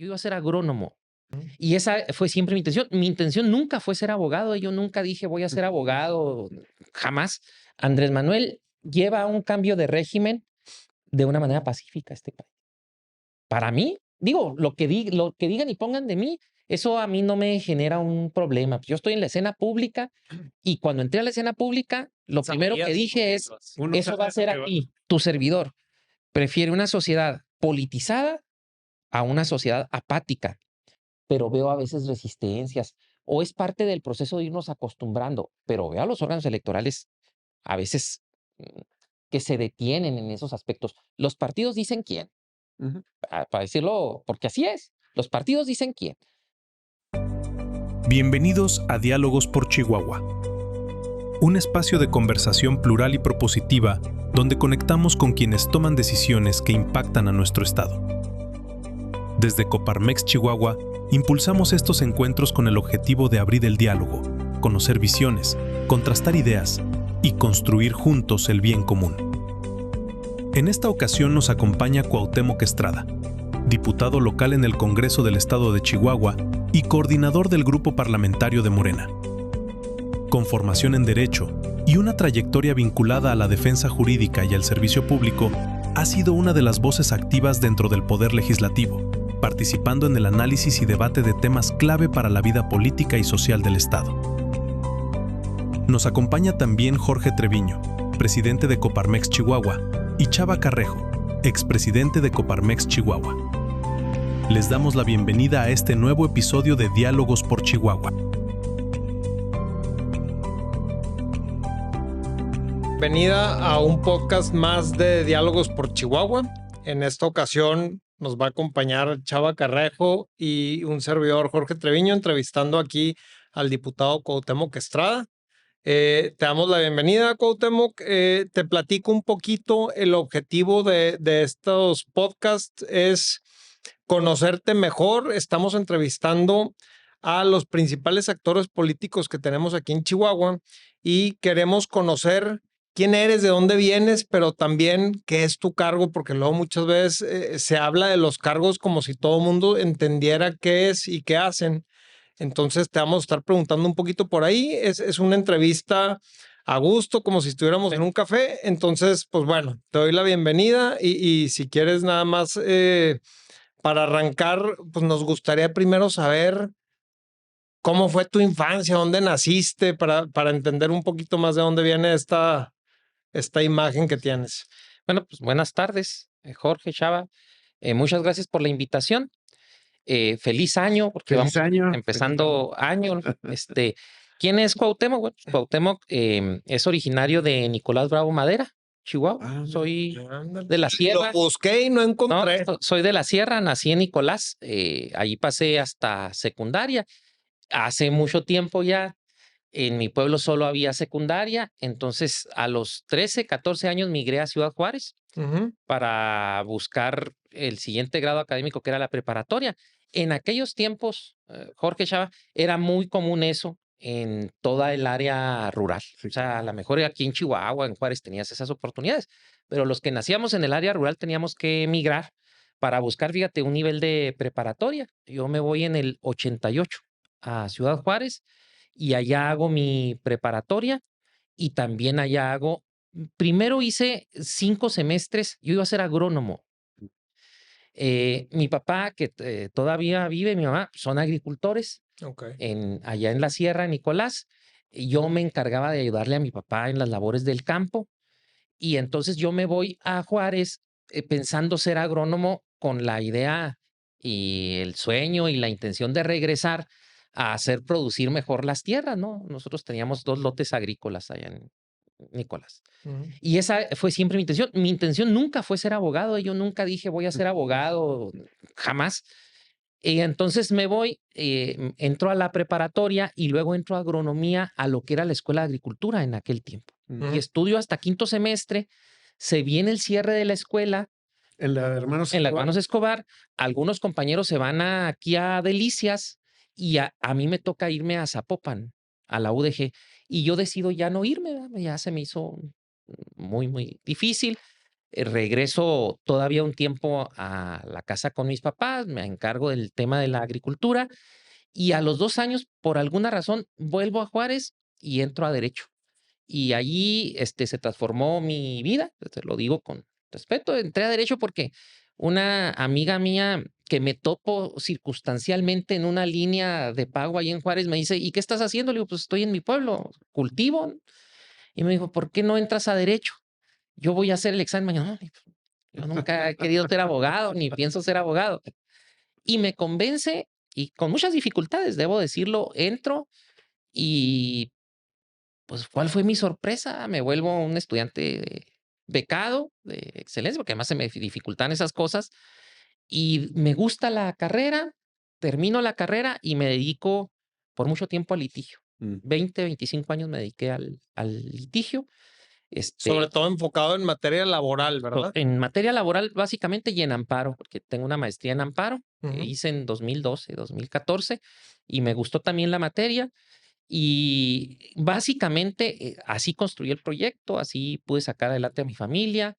Yo iba a ser agrónomo. Ujú. Y esa fue siempre mi intención. Mi intención nunca fue ser abogado. Yo nunca dije voy a ser abogado, jamás. Andrés Manuel lleva un cambio de régimen de una manera pacífica a este país. Para mí, digo, lo que digan y pongan de mí, eso a mí no me genera un problema. Yo estoy en la escena pública y cuando entré a la escena pública, lo primero que dije es, Uno eso va a sabe ser que va. aquí. Tu servidor prefiere una sociedad politizada a una sociedad apática, pero veo a veces resistencias o es parte del proceso de irnos acostumbrando, pero veo a los órganos electorales a veces que se detienen en esos aspectos. Los partidos dicen quién, Ujú. para decirlo, porque así es. Los partidos dicen quién. Bienvenidos a Diálogos por Chihuahua, un espacio de conversación plural y propositiva donde conectamos con quienes toman decisiones que impactan a nuestro estado. Desde Coparmex Chihuahua, impulsamos estos encuentros con el objetivo de abrir el diálogo, conocer visiones, contrastar ideas y construir juntos el bien común. En esta ocasión nos acompaña Cuauhtémoc Estrada, diputado local en el Congreso del Estado de Chihuahua y coordinador del Grupo Parlamentario de Morena. Con formación en Derecho y una trayectoria vinculada a la defensa jurídica y al servicio público, ha sido una de las voces activas dentro del Poder Legislativo, participando en el análisis y debate de temas clave para la vida política y social del Estado. Nos acompaña también Jorge Treviño, presidente de Coparmex Chihuahua, y Chava Carrejo, expresidente de Coparmex Chihuahua. Les damos la bienvenida a este nuevo episodio de Diálogos por Chihuahua. Bienvenida a un podcast más de Diálogos por Chihuahua. En esta ocasión nos va a acompañar Chava Carrejo y un servidor, Jorge Treviño, entrevistando aquí al diputado Cuauhtémoc Estrada. Te damos la bienvenida, Cuauhtémoc. Te platico un poquito. El objetivo de estos podcasts es conocerte mejor. Estamos entrevistando a los principales actores políticos que tenemos aquí en Chihuahua y queremos conocer quién eres, de dónde vienes, pero también qué es tu cargo, porque luego muchas veces se habla de los cargos como si todo el mundo entendiera qué es y qué hacen. Entonces te vamos a estar preguntando un poquito por ahí. Es una entrevista a gusto, como si estuviéramos en un café. Entonces, pues bueno, te doy la bienvenida y si quieres nada más para arrancar, pues nos gustaría primero saber cómo fue tu infancia, dónde naciste, para entender un poquito más de dónde viene esta imagen que tienes. Bueno, pues buenas tardes, Jorge, Chava. Muchas gracias por la invitación. Feliz año, porque Feliz vamos año. empezando año. ¿Quién es Cuauhtémoc? Bueno, pues, Cuauhtémoc es originario de Nicolás Bravo Madera, Chihuahua. Soy de la sierra. Lo busqué y no No, encontré. soy de la sierra, nací en Nicolás. Allí pasé hasta secundaria. Hace mucho tiempo ya, en mi pueblo solo había secundaria. Entonces, a los 13, 14 años migré a Ciudad Juárez Ujú. para buscar el siguiente grado académico, que era la preparatoria. En aquellos tiempos, Jorge, Chava, era muy común eso en toda el área rural. O sea, a lo mejor aquí en Chihuahua, en Juárez, tenías esas oportunidades, pero los que nacíamos en el área rural teníamos que emigrar para buscar, fíjate, un nivel de preparatoria. Yo me voy en el 88 a Ciudad Juárez y allá hago mi preparatoria y también allá hago. Primero hice 5 semestres, yo iba a ser agrónomo. Mi papá, que todavía vive, mi mamá, son agricultores Ok. allá en la sierra, en Nicolás. Y yo me encargaba de ayudarle a mi papá en las labores del campo. Y entonces yo me voy a Juárez pensando ser agrónomo con la idea y el sueño y la intención de regresar a hacer producir mejor las tierras, ¿no? Nosotros teníamos 2 lotes agrícolas allá en Nicolás. Ujú. Y esa fue siempre mi intención. Mi intención nunca fue ser abogado. Yo nunca dije voy a ser abogado, jamás. Y entonces me voy, entro a la preparatoria y luego entro a agronomía a lo que era la Escuela de Agricultura en aquel tiempo. Y Ujú. estudio hasta quinto semestre. Se viene el cierre de la escuela En la de Hermanos en las Escobar. Manos Escobar. Algunos compañeros se van aquí a Delicias y a mí me toca irme a Zapopan, a la UDG. Y yo decido ya no irme, ¿verdad? Ya se me hizo muy, muy difícil. regreso todavía un tiempo a la casa con mis papás, me encargo del tema de la agricultura y a los 2 años, por alguna razón, vuelvo a Juárez y entro a Derecho. Y allí se transformó mi vida, te lo digo con respeto. Entré a Derecho porque una amiga mía que me topo circunstancialmente en una línea de pago ahí en Juárez me dice, ¿y qué estás haciendo? Le digo, pues estoy en mi pueblo, cultivo. Y me dijo, ¿por qué no entras a Derecho? Yo voy a hacer el examen mañana. No, yo nunca he querido ser abogado, ni pienso ser abogado. Y me convence, y con muchas dificultades, debo decirlo, entro y pues, ¿cuál fue mi sorpresa? Me vuelvo un estudiante becado de excelencia, porque además se me dificultan esas cosas, y me gusta la carrera, termino la carrera y me dedico por mucho tiempo al litigio. 20, 25 años me dediqué al litigio. Sobre todo enfocado en materia laboral, ¿verdad? En materia laboral, básicamente, y en amparo, porque tengo una maestría en amparo que hice en 2012, 2014, y me gustó también la materia. Y básicamente así construí el proyecto, así pude sacar adelante a mi familia,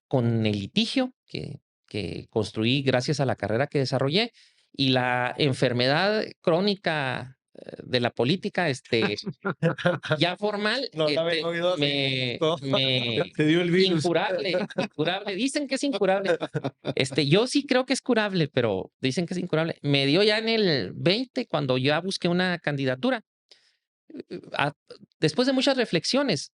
con el litigio que construí gracias a la carrera que desarrollé y la enfermedad crónica de la política, ya formal, No la había oído así. Te dio el virus. incurable, incurable. Dicen que es incurable. Yo sí creo que es curable, pero dicen que es incurable. Me dio ya en el 20 cuando ya busqué una candidatura. a- Después de muchas reflexiones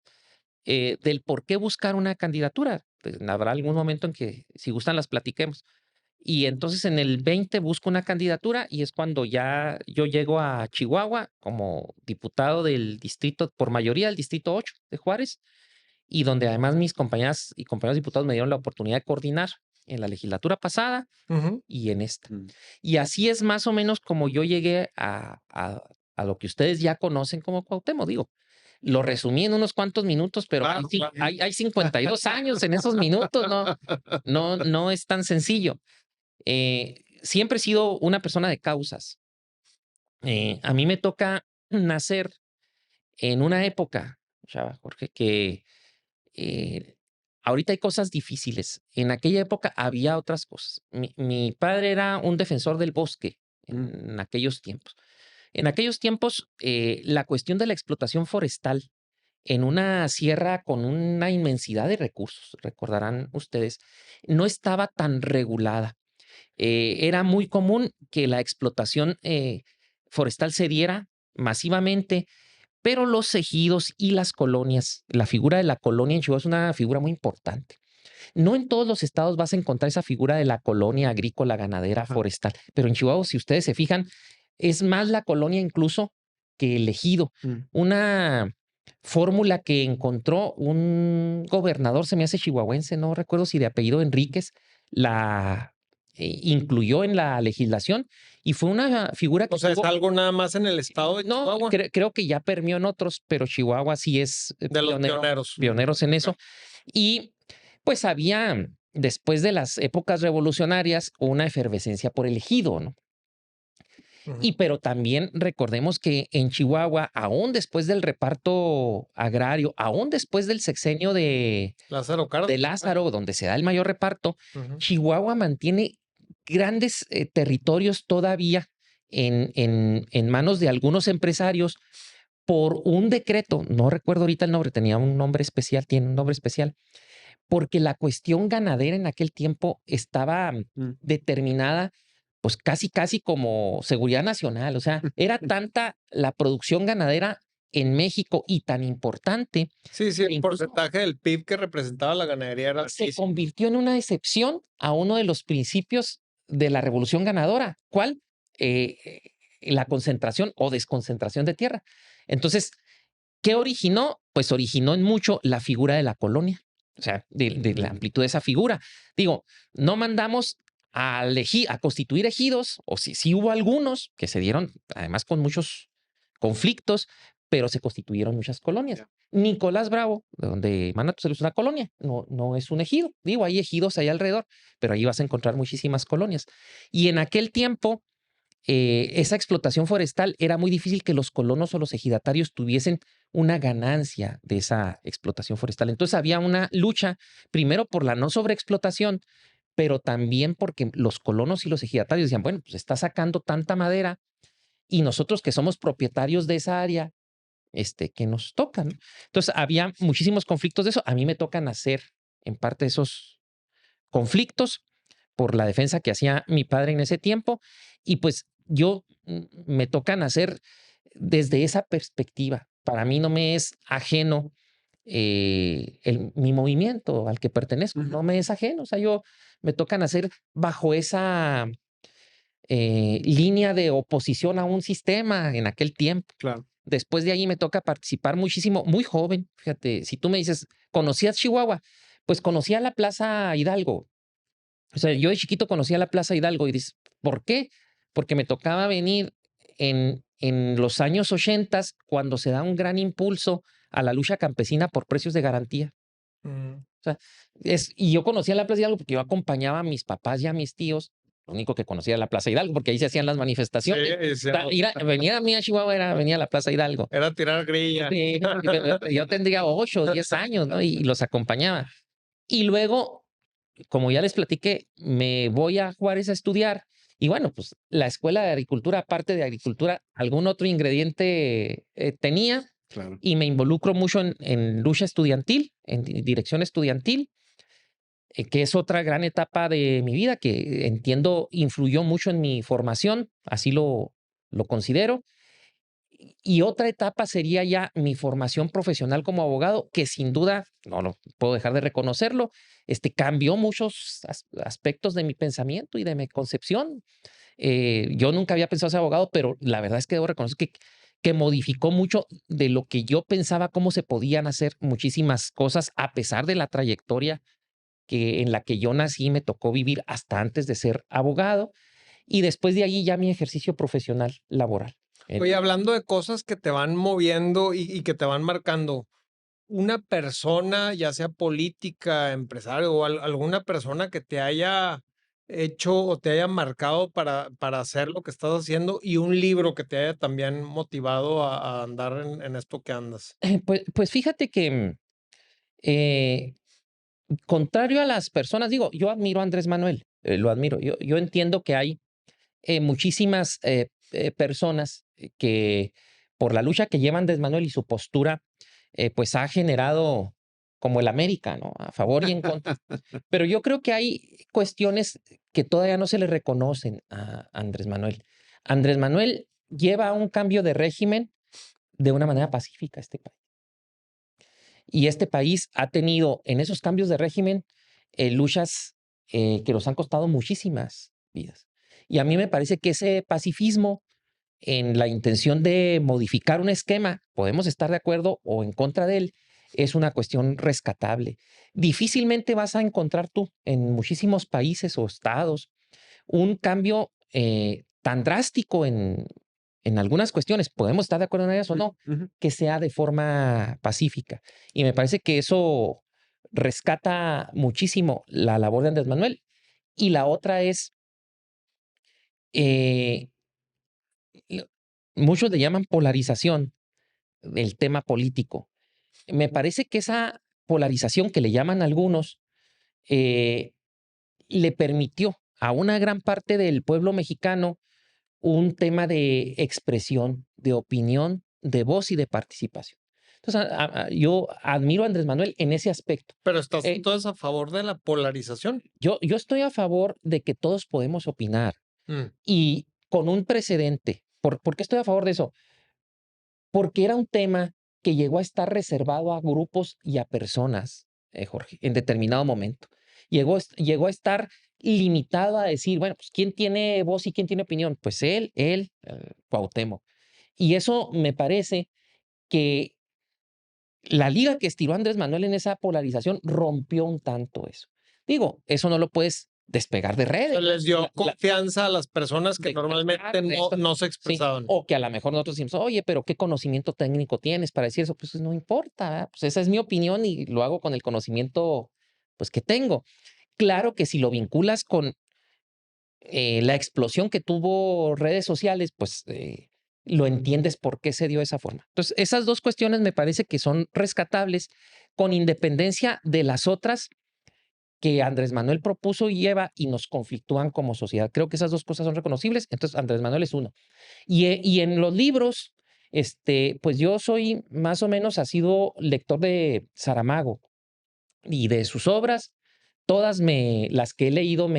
del por qué buscar una candidatura, pues, habrá algún momento en que, si gustan, las platiquemos. Y entonces en el 20 busco una candidatura y es cuando ya yo llego a Chihuahua como diputado del distrito, por mayoría del distrito 8 de Juárez, y donde además mis compañeras y compañeros diputados me dieron la oportunidad de coordinar en la legislatura pasada y en esta. Y así es más o menos como yo llegué a lo que ustedes ya conocen como Cuauhtémoc. Digo, lo resumí en unos cuantos minutos, pero Claro, claro. hay 52 años en esos minutos, no es tan sencillo. Siempre he sido una persona de causas. A mí me toca nacer en una época, Chava, Jorge, que ahorita hay cosas difíciles. En aquella época había otras cosas. Mi padre era un defensor del bosque en aquellos tiempos. En aquellos tiempos, la cuestión de la explotación forestal en una sierra con una inmensidad de recursos, recordarán ustedes, no estaba tan regulada. Era muy común que la explotación forestal se diera masivamente, pero los ejidos y las colonias, la figura de la colonia en Chihuahua es una figura muy importante. No en todos los estados vas a encontrar esa figura de la colonia agrícola, ganadera, forestal, pero en Chihuahua, si ustedes se fijan, es más la colonia incluso que el ejido. Una fórmula que encontró un gobernador, se me hace chihuahuense, no recuerdo si de apellido Enríquez, la incluyó en la legislación y fue una figura que O sea, ¿es algo nada más en el estado de no, Chihuahua? creo que ya permeó en otros, pero Chihuahua sí es De los pioneros. pioneros en eso. Y pues había, después de las épocas revolucionarias, una efervescencia por el ejido, ¿no? Y pero también recordemos que en Chihuahua, aún después del reparto agrario, aún después del sexenio de Lázaro, donde se da el mayor reparto, Chihuahua mantiene grandes territorios todavía en manos de algunos empresarios por un decreto, no recuerdo ahorita el nombre, tenía un nombre especial, tiene un nombre especial, porque la cuestión ganadera en aquel tiempo estaba determinada pues casi como seguridad nacional. O sea, era tanta la producción ganadera en México y tan importante. Sí, el porcentaje del PIB que representaba la ganadería era se altísimo. convirtió en una excepción a uno de los principios de la revolución ganadora. ¿Cuál? La concentración o desconcentración de tierra. Entonces, ¿qué originó? Pues originó en mucho la figura de la colonia. O sea, de la amplitud de esa figura. Digo, no mandamos a constituir ejidos, o sí hubo algunos que se dieron, además con muchos conflictos, pero se constituyeron muchas colonias. Nicolás Bravo, de donde Manatos es una colonia, no es un ejido. Digo, hay ejidos ahí alrededor, pero ahí vas a encontrar muchísimas colonias. Y en aquel tiempo, esa explotación forestal era muy difícil que los colonos o los ejidatarios tuviesen una ganancia de esa explotación forestal. Entonces había una lucha, primero por la no sobreexplotación, pero también porque los colonos y los ejidatarios decían, bueno, pues está sacando tanta madera y nosotros que somos propietarios de esa área, que nos tocan. Entonces había muchísimos conflictos de eso. A mí me tocan hacer en parte esos conflictos por la defensa que hacía mi padre en ese tiempo y pues yo me tocan hacer desde esa perspectiva. Para mí no me es ajeno mi movimiento al que pertenezco, no me es ajeno. O sea, me tocan hacer bajo esa línea de oposición a un sistema en aquel tiempo. Claro. Después de ahí me toca participar muchísimo, muy joven. Fíjate, si tú me dices, ¿conocías Chihuahua? Pues conocía la Plaza Hidalgo. O sea, yo de chiquito conocía la Plaza Hidalgo y dices, ¿por qué? Porque me tocaba venir en los años 80 cuando se da un gran impulso a la lucha campesina por precios de garantía. O sea, y yo conocía la Plaza Hidalgo porque yo acompañaba a mis papás y a mis tíos. Lo único que conocía era la Plaza Hidalgo porque ahí se hacían las manifestaciones. Sí, Venir a mí a Chihuahua venía a la Plaza Hidalgo. Era tirar grilla. Sí, yo tendría 8 o 10 años, ¿no? Y los acompañaba. Y luego, como ya les platiqué, me voy a Juárez a estudiar. Y bueno, pues la escuela de agricultura, aparte de agricultura, algún otro ingrediente tenía. Claro. Y me involucro mucho en lucha estudiantil, en dirección estudiantil, que es otra gran etapa de mi vida que entiendo influyó mucho en mi formación, así lo considero. Y otra etapa sería ya mi formación profesional como abogado, que sin duda, no puedo dejar de reconocerlo, cambió muchos aspectos de mi pensamiento y de mi concepción. Yo nunca había pensado ser abogado, pero la verdad es que debo reconocer que modificó mucho de lo que yo pensaba, cómo se podían hacer muchísimas cosas, a pesar de la trayectoria en la que yo nací, me tocó vivir hasta antes de ser abogado. Y después de ahí ya mi ejercicio profesional laboral. Oye, hablando de cosas que te van moviendo y que te van marcando, una persona, ya sea política, empresario o alguna persona que te haya hecho o te haya marcado para hacer lo que estás haciendo y un libro que te haya también motivado a andar en esto que andas. Pues fíjate que, contrario a las personas, digo, yo admiro a Andrés Manuel, lo admiro. Yo entiendo que hay muchísimas personas que por la lucha que lleva Andrés Manuel y su postura, pues ha generado como el América, ¿no? A favor y en contra. Pero yo creo que hay cuestiones que todavía no se le reconocen a Andrés Manuel. Andrés Manuel lleva un cambio de régimen de una manera pacífica a este país. Y este país ha tenido en esos cambios de régimen luchas que nos han costado muchísimas vidas. Y a mí me parece que ese pacifismo en la intención de modificar un esquema, podemos estar de acuerdo o en contra de él, es una cuestión rescatable. Difícilmente vas a encontrar tú en muchísimos países o estados un cambio tan drástico en algunas cuestiones, podemos estar de acuerdo en eso o no, que sea de forma pacífica. Y me parece que eso rescata muchísimo la labor de Andrés Manuel. Y la otra es, eh, muchos le llaman polarización del tema político. Me parece que esa polarización que le llaman algunos le permitió a una gran parte del pueblo mexicano un tema de expresión, de opinión, de voz y de participación. Entonces, yo admiro a Andrés Manuel en ese aspecto. Pero estás entonces a favor de la polarización. Yo estoy a favor de que todos podemos opinar y con un precedente. ¿Por qué estoy a favor de eso? Porque era un tema que llegó a estar reservado a grupos y a personas, Jorge, en determinado momento. Llegó a estar limitado a decir, bueno, pues ¿quién tiene voz y quién tiene opinión? Pues él, Cuauhtémoc. Y eso me parece que la liga que estiró Andrés Manuel en esa polarización rompió un tanto eso. Digo, eso no lo puedes despegar de redes. Les dio confianza a las personas que normalmente no se expresaban. Sí, o que a lo mejor nosotros decimos, oye, pero ¿qué conocimiento técnico tienes para decir eso? Pues no importa, ¿eh? Pues esa es mi opinión y lo hago con el conocimiento pues, que tengo. Claro que si lo vinculas con la explosión que tuvo redes sociales, pues lo entiendes por qué se dio de esa forma. Entonces, esas dos cuestiones me parece que son rescatables con independencia de las otras que Andrés Manuel propuso y lleva y nos conflictúan como sociedad. Creo que esas dos cosas son reconocibles, entonces Andrés Manuel es uno. Y en los libros, pues yo soy más o menos, ha sido lector de Saramago y de sus obras, todas las que he leído pues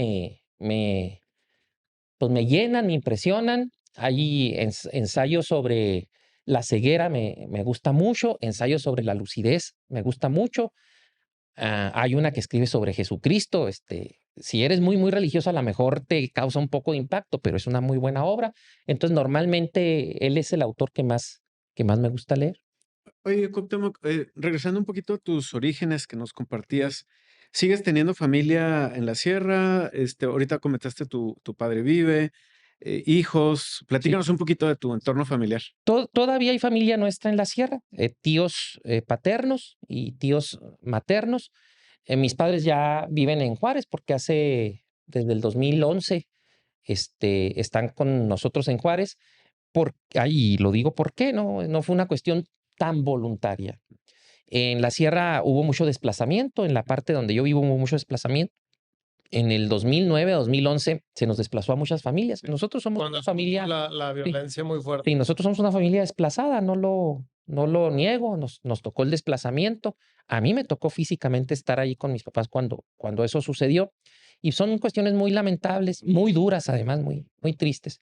me llenan, me impresionan. Hay ensayos sobre la ceguera, me gusta mucho, ensayos sobre la lucidez, me gusta mucho. Hay una que escribe sobre Jesucristo. Si eres muy, muy religioso, a lo mejor te causa un poco de impacto, pero es una muy buena obra. Entonces, normalmente él es el autor que más me gusta leer. Oye, Cuauhtémoc, regresando un poquito a tus orígenes que nos compartías, ¿sigues teniendo familia en la sierra? Ahorita comentaste tu padre vive, hijos. Sí. Platícanos un poquito de tu entorno familiar. Todavía hay familia nuestra en la sierra, tíos paternos y tíos maternos. Mis padres ya viven en Juárez porque desde el 2011 están con nosotros en Juárez. Y lo digo por qué, no fue una cuestión tan voluntaria. En la sierra hubo mucho desplazamiento, en la parte donde yo vivo hubo mucho desplazamiento. En el 2009, 2011 se nos desplazó a muchas familias. Nosotros somos Cuando una familia, la sí, violencia muy fuerte. sí, nosotros somos una familia desplazada, no lo niego, nos tocó el desplazamiento. A mí me tocó físicamente estar ahí con mis papás cuando eso sucedió. Y son cuestiones muy lamentables, muy duras además, muy, muy tristes.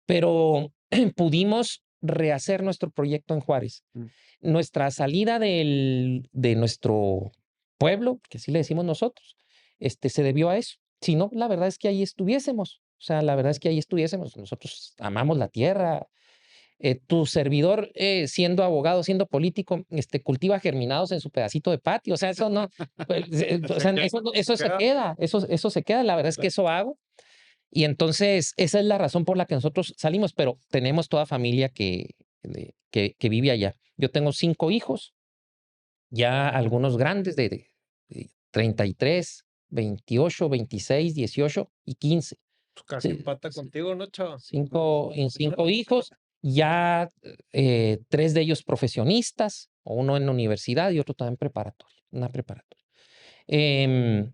Pero pudimos rehacer nuestro proyecto en Juárez. Mm. Nuestra salida de nuestro pueblo, que así le decimos nosotros, se debió a eso. Si no, la verdad es que ahí estuviésemos. O sea, la verdad es que ahí estuviésemos. Nosotros amamos la tierra. Tu servidor, siendo abogado, siendo político, cultiva germinados en su pedacito de patio. O sea, eso no, pues, o sea, eso se queda, eso se queda. La verdad es que eso hago. Y entonces, esa es la razón por la que nosotros salimos, pero tenemos toda familia que vive allá. Yo tengo 5 hijos, ya algunos grandes de 33, 28, 26, 18 y 15. Pues casi Sí, empata contigo, ¿no, chava? 5 hijos, ya 3 de ellos profesionistas, uno en la universidad y otro también preparatoria, una preparatoria. Em,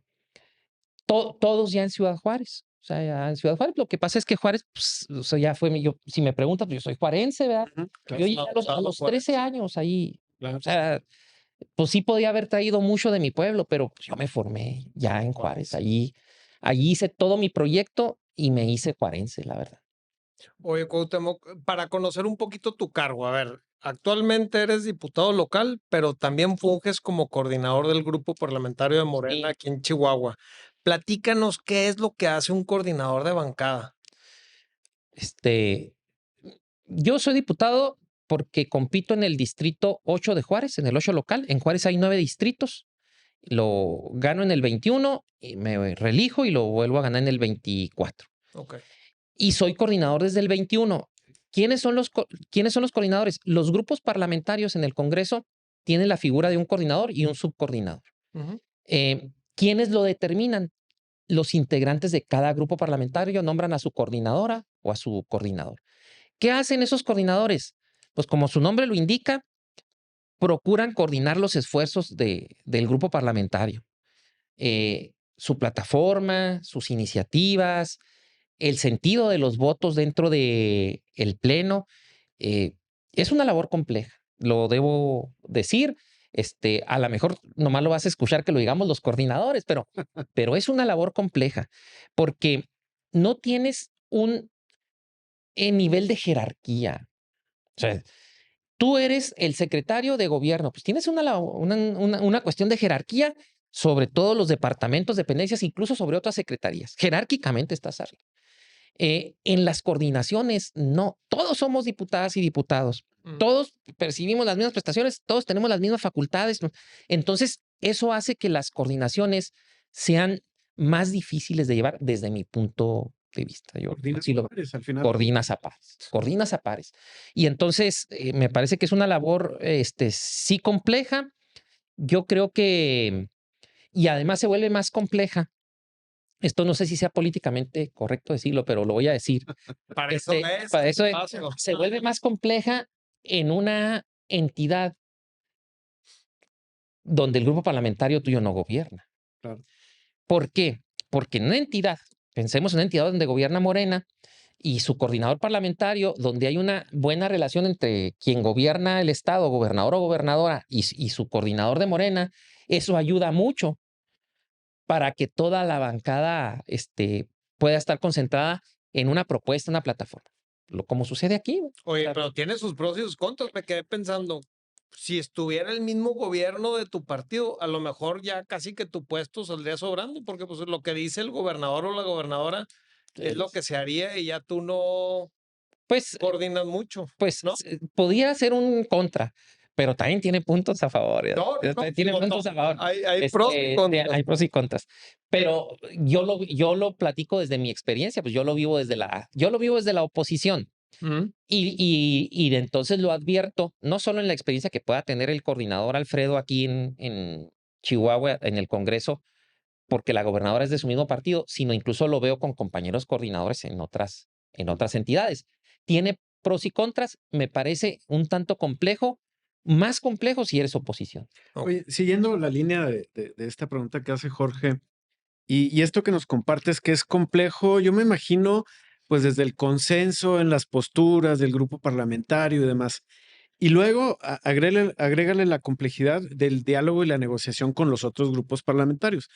todos ya en Ciudad Juárez. O sea, ya en Ciudad Juárez. Lo que pasa es que Juárez, pues, o sea, ya fue si me preguntas, pues yo soy juarense, ¿verdad? Ujú, Yo claro. llegué a los 13 años ahí. Claro. O sea, pues sí podía haber traído mucho de mi pueblo, pero pues yo me formé ya en Juárez. Allí hice todo mi proyecto y me hice juarense, la verdad. Oye, Cuauhtémoc, para conocer un poquito tu cargo, a ver, actualmente eres diputado local, pero también funges como coordinador del grupo parlamentario de Morena Sí. aquí en Chihuahua. Platícanos qué es lo que hace un coordinador de bancada. Yo soy diputado porque compito en el distrito 8 de Juárez, en el 8 local. En Juárez hay 9 distritos. Lo gano en el 21 y me reelijo y lo vuelvo a ganar en el 24. Ok. Y soy coordinador desde el 21. ¿Quiénes son los coordinadores? Los grupos parlamentarios en el Congreso tienen la figura de un coordinador y un subcoordinador. Ujú. ¿Quiénes lo determinan? Los integrantes de cada grupo parlamentario nombran a su coordinadora o a su coordinador. ¿Qué hacen esos coordinadores? Pues como su nombre lo indica, procuran coordinar los esfuerzos del grupo parlamentario. Su plataforma, sus iniciativas, el sentido de los votos dentro del pleno. Es una labor compleja, lo debo decir. A lo mejor nomás lo vas a escuchar que lo digamos los coordinadores, pero es una labor compleja porque no tienes un nivel de jerarquía. O sea, tú eres el secretario de gobierno, pues tienes una cuestión de jerarquía sobre todos los departamentos, dependencias, incluso sobre otras secretarías. Jerárquicamente estás arriba. En las coordinaciones, no. Todos somos diputadas y diputados. Todos percibimos las mismas prestaciones, todos tenemos las mismas facultades. Entonces, eso hace que las coordinaciones sean más difíciles de llevar desde mi punto de vista. Yo Coordinas sí a pares, al final. coordinas a pares. Y entonces, me parece que es una labor, sí compleja. Yo creo que, y además se vuelve más compleja esto no sé si sea políticamente correcto decirlo, pero lo voy a decir. Para eso es. Para eso espacio. se vuelve más compleja en una entidad donde el grupo parlamentario tuyo no gobierna. Claro. ¿Por qué? Porque en una entidad, pensemos en una entidad donde gobierna Morena y su coordinador parlamentario, donde hay una buena relación entre quien gobierna el estado, gobernador o gobernadora, y su coordinador de Morena, eso ayuda mucho para que toda la bancada pueda estar concentrada en una propuesta, una plataforma. Como sucede aquí. Oye, Claro. pero tiene sus pros y sus contras. Me quedé pensando, si estuviera el mismo gobierno de tu partido, a lo mejor ya casi que tu puesto saldría sobrando, porque pues lo que dice el gobernador o la gobernadora es lo que se haría y ya tú no Pues, coordinas mucho, pues ¿no? podría ser un contra, pero también tiene puntos a favor. No, Tiene digo, puntos a favor. hay pros y contras. Hay pros y contras. Pero yo lo platico desde mi experiencia, pues yo lo vivo desde la oposición. Ujú. Y de entonces lo advierto, no solo en la experiencia que pueda tener el coordinador Alfredo aquí en Chihuahua, en el Congreso, porque la gobernadora es de su mismo partido, sino incluso lo veo con compañeros coordinadores en otras entidades. Tiene pros y contras, me parece un tanto complejo, más complejo si eres oposición. Oye, siguiendo la línea de esta pregunta que hace Jorge, y esto que nos compartes que es complejo, yo me imagino, pues desde el consenso en las posturas del grupo parlamentario y demás. Y luego agrégale la complejidad del diálogo y la negociación con los otros grupos parlamentarios.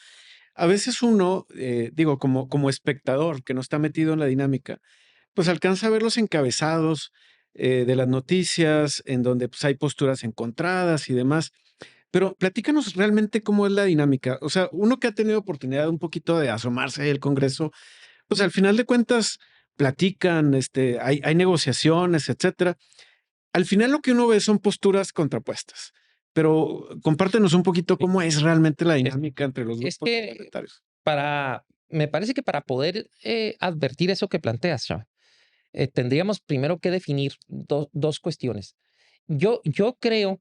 A veces uno, digo, como espectador que no está metido en la dinámica, pues alcanza a ver los encabezados de las noticias, en donde pues, hay posturas encontradas y demás. Pero platícanos realmente cómo es la dinámica. O sea, uno que ha tenido oportunidad un poquito de asomarse ahí al Congreso, pues al final de cuentas platican, hay negociaciones, etcétera. Al final lo que uno ve son posturas contrapuestas. Pero compártenos un poquito cómo es realmente la dinámica entre los Es grupos que parlamentarios. me parece que para poder advertir eso que planteas, Chava, tendríamos primero que definir dos cuestiones. Yo creo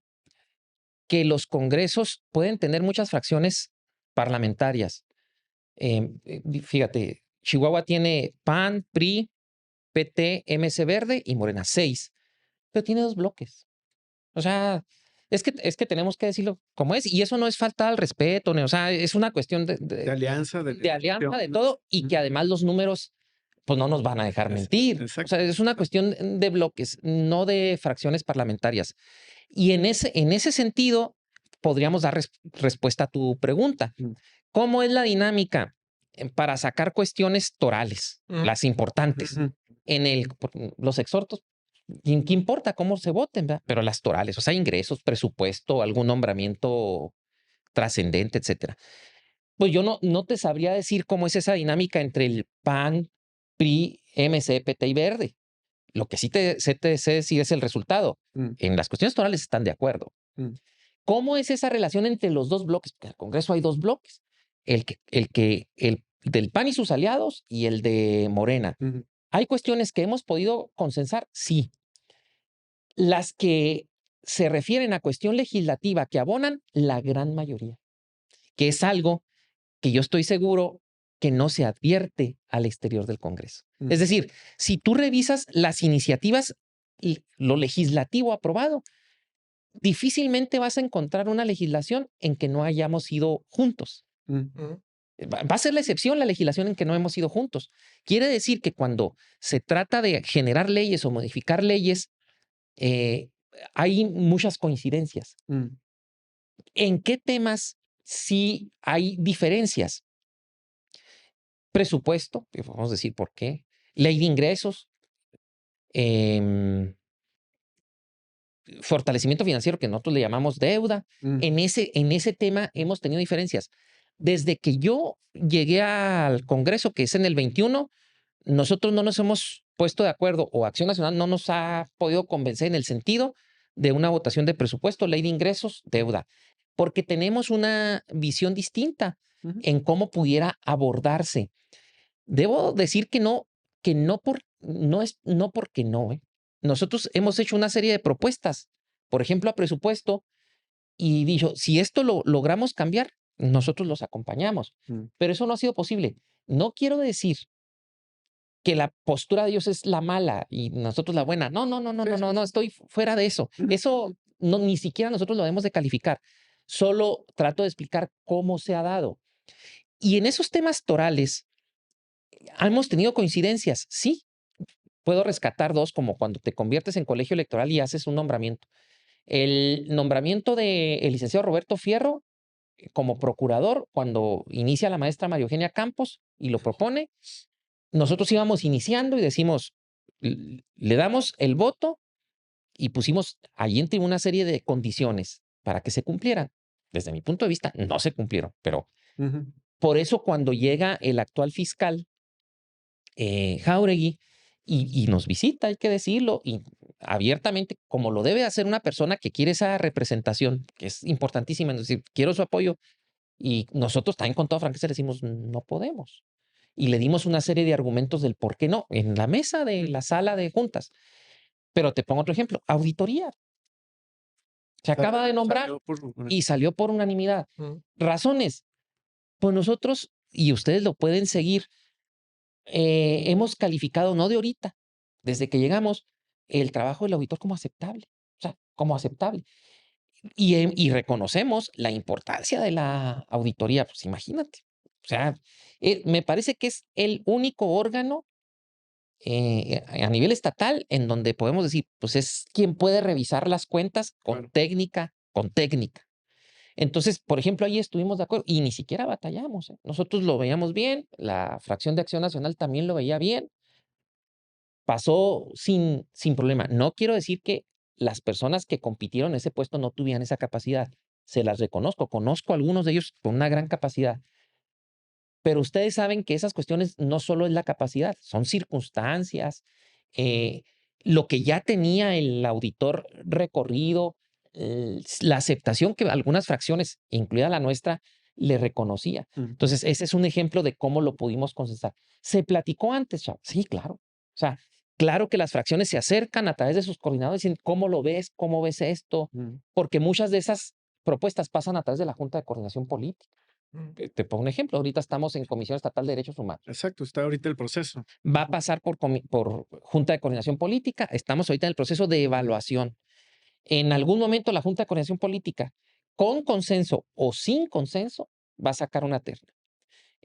que los congresos pueden tener muchas fracciones parlamentarias. Fíjate, Chihuahua tiene PAN, PRI, PT, MC Verde y Morena, 6, pero tiene 2 bloques. O sea, es que tenemos que decirlo como es, y eso no es falta al respeto, o sea, es una cuestión De alianza, de alianza, de todo, y que además los números pues no nos van a dejar mentir. O sea, es una cuestión de bloques, no de fracciones parlamentarias. Y en ese sentido, podríamos dar respuesta a tu pregunta. ¿Cómo es la dinámica para sacar cuestiones torales, las importantes? Los exhortos, ¿qué importa cómo se voten? ¿Verdad? Pero las torales, o sea, ingresos, presupuesto, algún nombramiento trascendente, etcétera. Pues yo no te sabría decir cómo es esa dinámica entre el PAN, PRI, MC, PT y Verde. Lo que sí te sé decir es el resultado. En las cuestiones torales están de acuerdo. ¿Cómo es esa relación entre los dos bloques? Porque en el Congreso hay 2 bloques. El del PAN y sus aliados y el de Morena. ¿Hay cuestiones que hemos podido consensar? Sí. Las que se refieren a cuestión legislativa que abonan, la gran mayoría. Que es algo que yo estoy seguro que no se advierte al exterior del Congreso. Es decir, si tú revisas las iniciativas y lo legislativo aprobado, difícilmente vas a encontrar una legislación en que no hayamos ido juntos. Va a ser la excepción la legislación en que no hemos ido juntos. Quiere decir que cuando se trata de generar leyes o modificar leyes, hay muchas coincidencias. ¿En qué temas sí hay diferencias? Presupuesto, vamos a decir por qué. Ley de ingresos. Fortalecimiento financiero, que nosotros le llamamos deuda. En ese tema hemos tenido diferencias. Desde que yo llegué al Congreso, que es en el 21, nosotros no nos hemos puesto de acuerdo, o Acción Nacional no nos ha podido convencer en el sentido de una votación de presupuesto, ley de ingresos, deuda, porque tenemos una visión distinta en cómo pudiera abordarse. Debo decir que no porque no. Nosotros hemos hecho una serie de propuestas, por ejemplo, a presupuesto, y dicho, si esto lo logramos cambiar, nosotros los acompañamos. Pero eso no ha sido posible. No quiero decir que la postura de ellos es la mala y nosotros la buena. No, no, no, no, Sí, no, sí, no, no, sí. estoy fuera de eso. Ujú. Eso no, ni siquiera nosotros lo debemos de calificar. Solo trato de explicar cómo se ha dado. Y en esos temas torales, ¿hemos tenido coincidencias? Sí, puedo rescatar dos, como cuando te conviertes en colegio electoral y haces un nombramiento. El nombramiento del licenciado Roberto Fierro como procurador, cuando inicia la maestra María Eugenia Campos y lo propone, nosotros íbamos iniciando y decimos, le damos el voto y pusimos allí en una serie de condiciones para que se cumplieran. Desde mi punto de vista, no se cumplieron, pero Ujú. por eso cuando llega el actual fiscal Jáuregui y nos visita, hay que decirlo, y abiertamente, como lo debe hacer una persona que quiere esa representación, que es importantísima, es decir, quiero su apoyo, y nosotros también con toda franqueza le decimos, no podemos. Y le dimos una serie de argumentos del por qué no, en la mesa de la sala de juntas. Pero te pongo otro ejemplo, auditoría. Se acaba de nombrar Salió por y salió por unanimidad. Mm. Razones, pues nosotros, y ustedes lo pueden seguir, hemos calificado, no de ahorita, desde que llegamos, el trabajo del auditor como aceptable, o sea, como aceptable. Y reconocemos la importancia de la auditoría, pues imagínate. O sea, me parece que es el único órgano a nivel estatal en donde podemos decir, pues es quien puede revisar las cuentas con Claro. técnica, con técnica. Entonces, por ejemplo, ahí estuvimos de acuerdo y ni siquiera batallamos. Nosotros lo veíamos bien, la fracción de Acción Nacional también lo veía bien, pasó sin problema. No quiero decir que las personas que compitieron en ese puesto no tuvieran esa capacidad. Se las reconozco, conozco a algunos de ellos con una gran capacidad, pero ustedes saben que esas cuestiones no solo es la capacidad, son circunstancias, eh, lo que ya tenía el auditor recorrido, la aceptación que algunas fracciones, incluida la nuestra, le reconocía. Ujú. Entonces, ese es un ejemplo de cómo lo pudimos consensar. ¿Se platicó antes, Chava? Sí, claro. O sea, claro que las fracciones se acercan a través de sus coordinadores y dicen, ¿cómo lo ves? ¿Cómo ves esto? Ujú. Porque muchas de esas propuestas pasan a través de la Junta de Coordinación Política. Te pongo un ejemplo, ahorita estamos en Comisión Estatal de Derechos Humanos. Exacto, está ahorita el proceso. Va a pasar por Junta de Coordinación Política, estamos ahorita en el proceso de evaluación. En algún momento la Junta de Coordinación Política, con consenso o sin consenso, va a sacar una terna.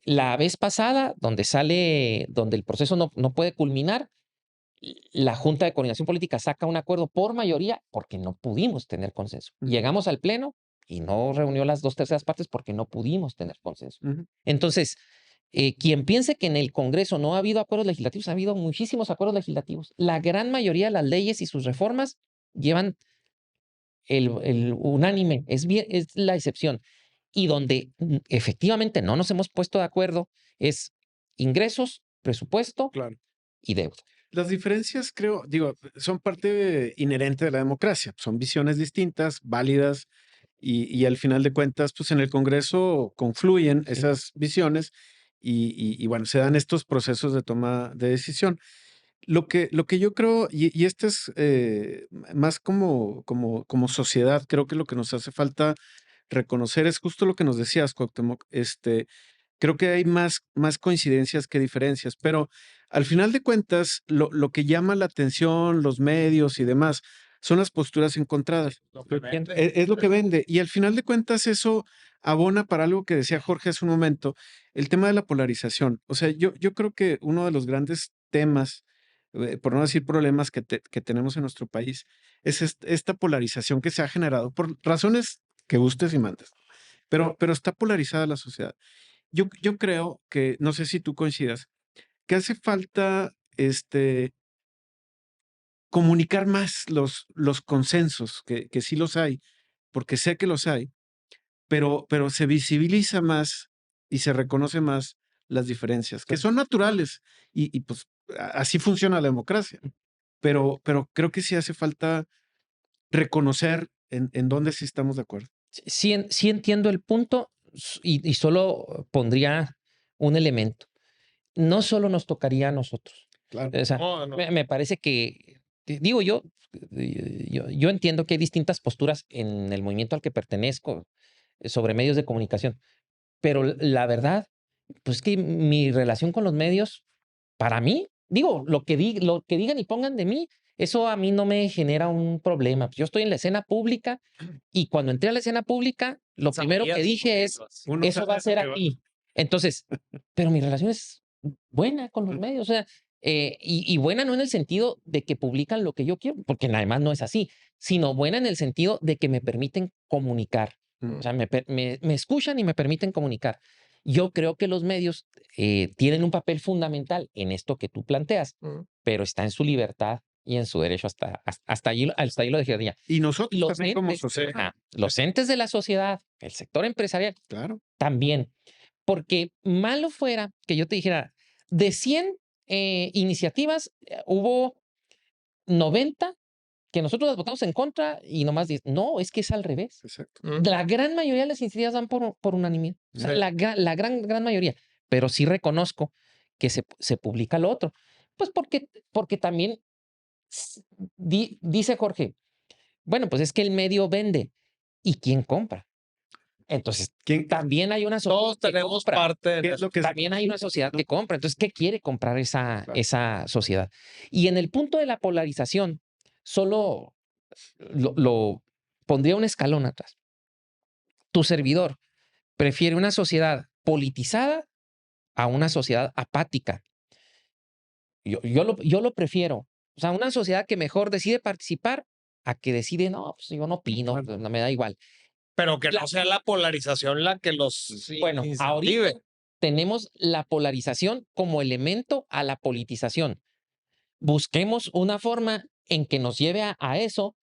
La vez pasada, donde el proceso no puede culminar, la Junta de Coordinación Política saca un acuerdo por mayoría porque no pudimos tener consenso. Ujú. Llegamos al Pleno y no reunió las 2/3 partes porque no pudimos tener consenso. Ujú. Entonces, quien piense que en el Congreso no ha habido acuerdos legislativos, ha habido muchísimos acuerdos legislativos. La gran mayoría de las leyes y sus reformas llevan el unánime, es la excepción. Y donde efectivamente no nos hemos puesto de acuerdo es ingresos, presupuesto Claro. y deuda. Las diferencias, creo, digo, son parte inherente de la democracia. Son visiones distintas, válidas, y al final de cuentas, pues en el Congreso confluyen Sí. esas visiones y bueno, se dan estos procesos de toma de decisión. Lo que yo creo, y este es más como sociedad, creo que lo que nos hace falta reconocer es justo lo que nos decías, Cuauhtémoc. Creo que hay más coincidencias que diferencias, pero al final de cuentas, lo que llama la atención, los medios y demás, son las posturas encontradas. Lo que vende. Es lo que vende. Y al final de cuentas, eso abona para algo que decía Jorge hace un momento, el tema de la polarización. O sea, yo creo que uno de los grandes temas, por no decir problemas que tenemos en nuestro país, es esta polarización que se ha generado por razones que gustes y mandes. Pero está polarizada la sociedad. Yo creo que, no sé si tú coincidas, que hace falta comunicar más los consensos, que sí los hay, porque sé que los hay, pero se visibiliza más y se reconoce más las diferencias, que son naturales y pues así funciona la democracia. Pero creo que sí hace falta reconocer en dónde sí estamos de acuerdo. Sí entiendo el punto y solo pondría un elemento. No solo nos tocaría a nosotros. Claro. O sea, No, no. me parece que, digo yo entiendo que hay distintas posturas en el movimiento al que pertenezco sobre medios de comunicación, pero la verdad Pues que mi relación con los medios, para mí, digo, lo que digan y pongan de mí, eso a mí no me genera un problema. Yo estoy en la escena pública y cuando entré a la escena pública, lo primero que dije es, Uno eso va a ser aquí. Entonces, pero mi relación es buena con los medios, o sea, y buena no en el sentido de que publican lo que yo quiero, porque además no es así, sino buena en el sentido de que me permiten comunicar. O sea, me escuchan y me permiten comunicar. Yo creo que los medios tienen un papel fundamental en esto que tú planteas, pero está en su libertad y en su derecho hasta ahí lo dejaría. Y nosotros Los también como entes, sociedad. los entes de la sociedad, el sector empresarial, Claro. también. Porque malo fuera que yo te dijera, de 100 iniciativas, hubo 90 que nosotros las votamos en contra y nomás 10. No, es que es al revés. Exacto. La gran mayoría de las iniciativas van por unanimidad. O sea, Sí. la gran mayoría. Pero sí reconozco que se publica lo otro. Pues porque también dice Jorge, bueno, pues es que el medio vende. ¿Y quién compra? Entonces, también hay una sociedad Todos que tenemos compra. parte ¿Qué de es lo que También hay una sociedad que compra. Entonces, ¿qué quiere comprar esa sociedad? Y en el punto de la polarización, solo lo pondría un escalón atrás. Tu servidor prefiere una sociedad politizada a una sociedad apática. Yo lo prefiero. O sea, una sociedad que mejor decide participar a que decide, no, pues yo no opino, pues, no me da igual. Pero que no sea la polarización la que los Bueno, incentive. ahorita tenemos la polarización como elemento a la politización. Busquemos una forma en que nos lleve a eso,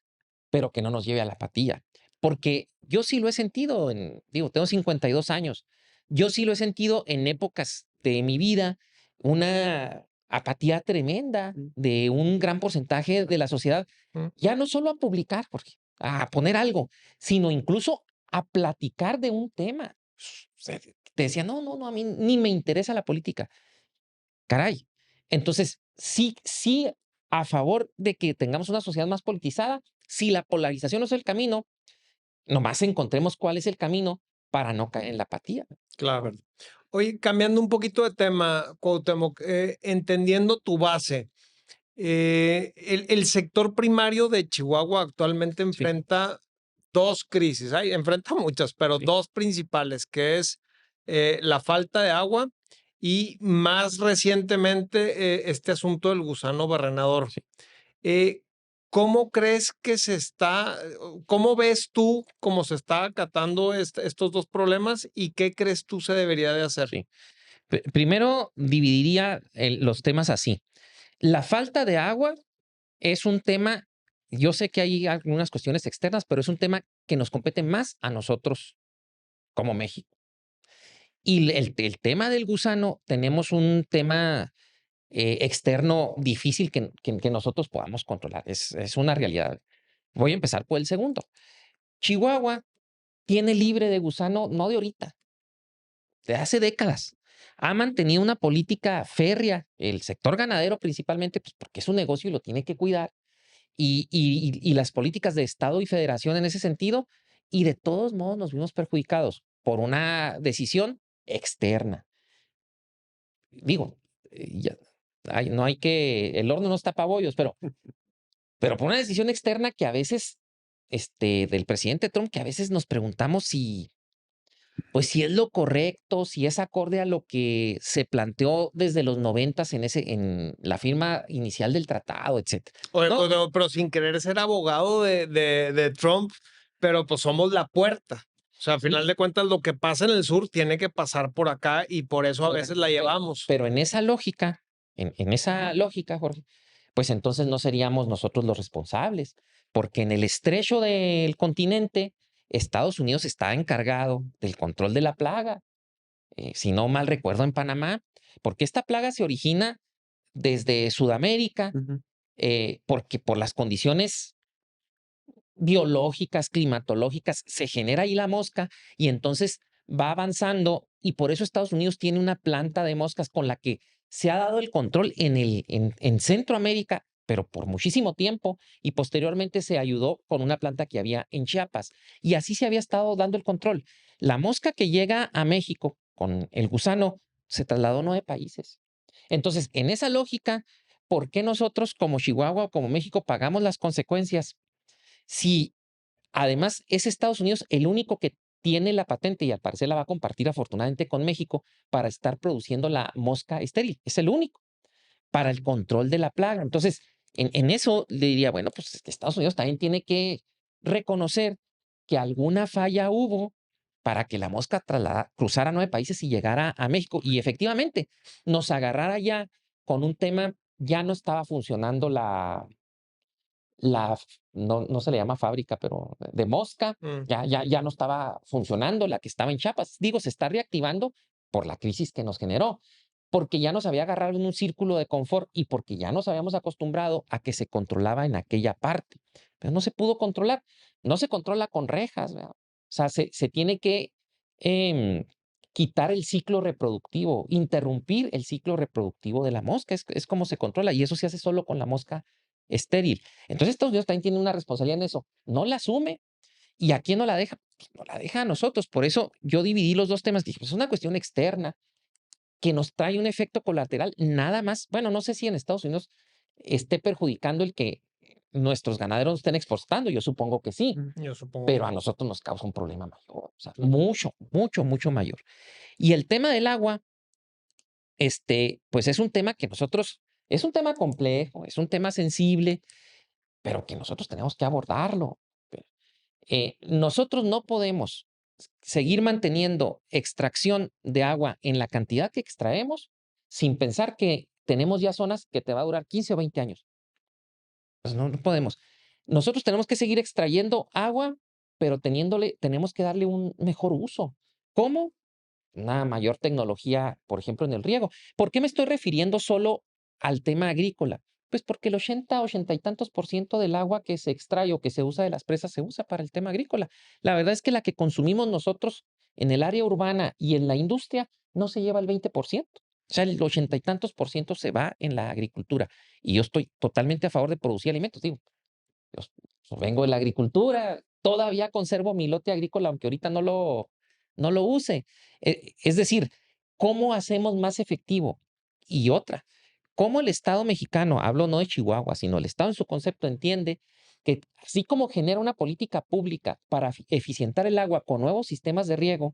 pero que no nos lleve a la apatía. Porque yo sí lo he sentido, tengo 52 años, yo sí lo he sentido en épocas de mi vida, una apatía tremenda de un gran porcentaje de la sociedad, ya no solo a publicar, Jorge, a poner algo, sino incluso a platicar de un tema. O sea, te decía, no, a mí ni me interesa la política. Caray. Entonces, sí, a favor de que tengamos una sociedad más politizada, si la polarización no es el camino, nomás encontremos cuál es el camino para no caer en la apatía. Claro. Oye, cambiando un poquito de tema, Cuauhtémoc, entendiendo tu base, el sector primario de Chihuahua actualmente enfrenta dos crisis, enfrenta muchas, pero dos principales, que es la falta de agua y más recientemente este asunto del gusano barrenador. Eh, ¿Cómo crees que cómo ves tú cómo se está acatando estos dos problemas y qué crees tú se debería de hacer? Sí. Primero, dividiría los temas así. La falta de agua es un tema, yo sé que hay algunas cuestiones externas, pero es un tema que nos compete más a nosotros como México. Y el tema del gusano, tenemos un tema externo difícil que nosotros podamos controlar. Es una realidad. Voy a empezar por el segundo. Chihuahua tiene libre de gusano, no de ahorita, de hace décadas. Ha mantenido una política férrea, el sector ganadero principalmente, pues porque es un negocio y lo tiene que cuidar, y las políticas de Estado y Federación en ese sentido, y de todos modos nos vimos perjudicados por una decisión externa. Digo, no hay el horno no está para bollos, pero por una decisión externa que a veces, del presidente Trump, que a veces nos preguntamos si es lo correcto, si es acorde a lo que se planteó desde los 90 en la firma inicial del tratado, etcétera. Oye, ¿No? pero sin querer ser abogado de Trump, pero pues somos la puerta. O sea, a final de cuentas, lo que pasa en el sur tiene que pasar por acá y por eso a veces la llevamos. Pero en esa lógica, Jorge, pues entonces no seríamos nosotros los responsables, porque en el estrecho del continente, Estados Unidos está encargado del control de la plaga. Si no mal recuerdo, en Panamá, porque esta plaga se origina desde Sudamérica, porque por las condiciones biológicas, climatológicas, se genera ahí la mosca y entonces va avanzando y por eso Estados Unidos tiene una planta de moscas con la que se ha dado el control en Centroamérica, pero por muchísimo tiempo y posteriormente se ayudó con una planta que había en Chiapas y así se había estado dando el control. La mosca que llega a México con el gusano se trasladó a 9 países. Entonces, en esa lógica, ¿por qué nosotros como Chihuahua o como México pagamos las consecuencias? Si además es Estados Unidos el único que tiene la patente y al parecer la va a compartir afortunadamente con México para estar produciendo la mosca estéril. Es el único para el control de la plaga. Entonces, en eso le diría, bueno, pues Estados Unidos también tiene que reconocer que alguna falla hubo para que la mosca cruzara 9 países y llegara a México. Y efectivamente, nos agarrara ya con un tema, ya no estaba funcionando no se le llama fábrica, pero de mosca, ya no estaba funcionando la que estaba en Chiapas. Digo, se está reactivando por la crisis que nos generó, porque ya nos había agarrado en un círculo de confort y porque ya nos habíamos acostumbrado a que se controlaba en aquella parte, pero no se pudo controlar. No se controla con rejas, ¿verdad? O sea, se tiene que em, quitar el ciclo reproductivo, interrumpir el ciclo reproductivo de la mosca. Es como se controla y eso se hace solo con la mosca estéril. Entonces Estados Unidos también tiene una responsabilidad en eso. No la asume. ¿Y a quién no la deja? Pues no la deja a nosotros. Por eso yo dividí los dos temas. Dije, pues es una cuestión externa que nos trae un efecto colateral nada más. Bueno, no sé si en Estados Unidos esté perjudicando el que nuestros ganaderos estén exportando. Yo supongo que sí, Yo supongo pero que a sí. nosotros nos causa un problema mayor. O sea, mucho, mucho, mucho mayor. Y el tema del agua, pues es un tema que nosotros, es un tema complejo, es un tema sensible, pero que nosotros tenemos que abordarlo. Nosotros no podemos seguir manteniendo extracción de agua en la cantidad que extraemos sin pensar que tenemos ya zonas que te va a durar 15 o 20 años. Pues no podemos. Nosotros tenemos que seguir extrayendo agua, pero tenemos que darle un mejor uso. ¿Cómo? Una mayor tecnología, por ejemplo, en el riego. ¿Por qué me estoy refiriendo solo al tema agrícola? Pues porque el 80 y tantos por ciento del agua que se extrae o que se usa de las presas se usa para el tema agrícola. La verdad es que la que consumimos nosotros en el área urbana y en la industria no se lleva el 20%. O sea, el 80 y tantos por ciento se va en la agricultura. Y yo estoy totalmente a favor de producir alimentos. Digo, yo vengo de la agricultura, todavía conservo mi lote agrícola, aunque ahorita no lo use. Es decir, ¿cómo hacemos más efectivo? Y otra, ¿cómo el Estado mexicano, hablo no de Chihuahua, sino el Estado en su concepto entiende que así como genera una política pública para eficientar el agua con nuevos sistemas de riego,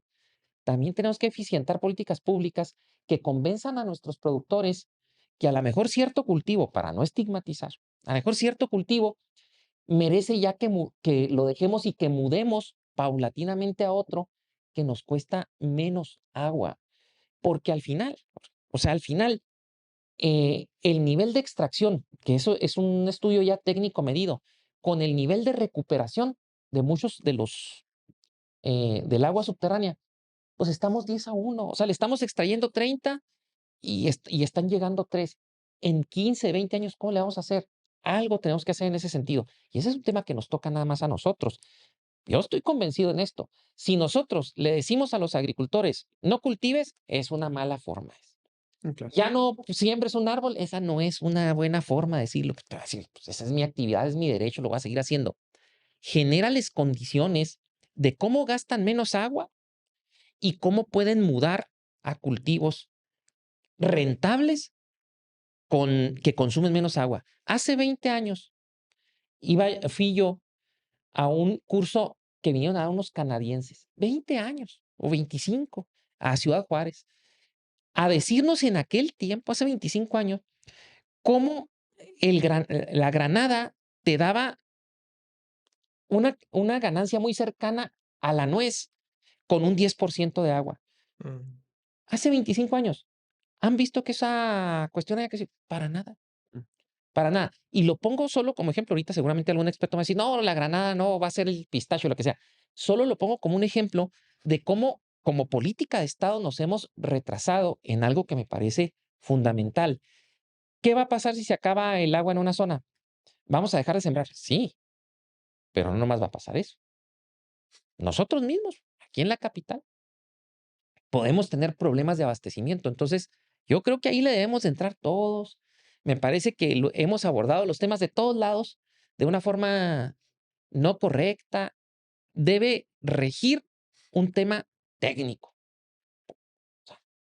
también tenemos que eficientar políticas públicas que convenzan a nuestros productores que a lo mejor cierto cultivo, para no estigmatizar, a lo mejor cierto cultivo merece ya que lo dejemos y que mudemos paulatinamente a otro que nos cuesta menos agua, porque al final, o sea, al final, el nivel de extracción, que eso es un estudio ya técnico medido, con el nivel de recuperación de muchos de del agua subterránea, pues estamos 10-1, o sea, le estamos extrayendo 30 y están llegando 3. En 15, 20 años, ¿cómo le vamos a hacer? Algo tenemos que hacer en ese sentido. Y ese es un tema que nos toca nada más a nosotros. Yo estoy convencido en esto. Si nosotros le decimos a los agricultores, no cultives, es una mala forma. Claro. Ya no siembres un árbol, esa no es una buena forma de decirlo. Te va a decir, pues esa es mi actividad, es mi derecho, lo voy a seguir haciendo. Genérales condiciones de cómo gastan menos agua y cómo pueden mudar a cultivos rentables que consumen menos agua. Hace 20 años fui yo a un curso que vinieron a dar unos canadienses, 20 años o 25, a Ciudad Juárez, a decirnos en aquel tiempo, hace 25 años, cómo la granada te daba una ganancia muy cercana a la nuez con un 10% de agua. Mm. Hace 25 años. ¿Han visto que esa cuestión haya crecido? Para nada. Para nada. Y lo pongo solo como ejemplo. Ahorita seguramente algún experto me va a decir, no, la granada no, va a ser el pistacho, lo que sea. Solo lo pongo como un ejemplo de cómo, como política de Estado, nos hemos retrasado en algo que me parece fundamental. ¿Qué va a pasar si se acaba el agua en una zona? ¿Vamos a dejar de sembrar? Sí, pero no nomás va a pasar eso. Nosotros mismos, aquí en la capital, podemos tener problemas de abastecimiento. Entonces, yo creo que ahí le debemos de entrar todos. Me parece que hemos abordado los temas de todos lados de una forma no correcta. Debe regir un tema técnico.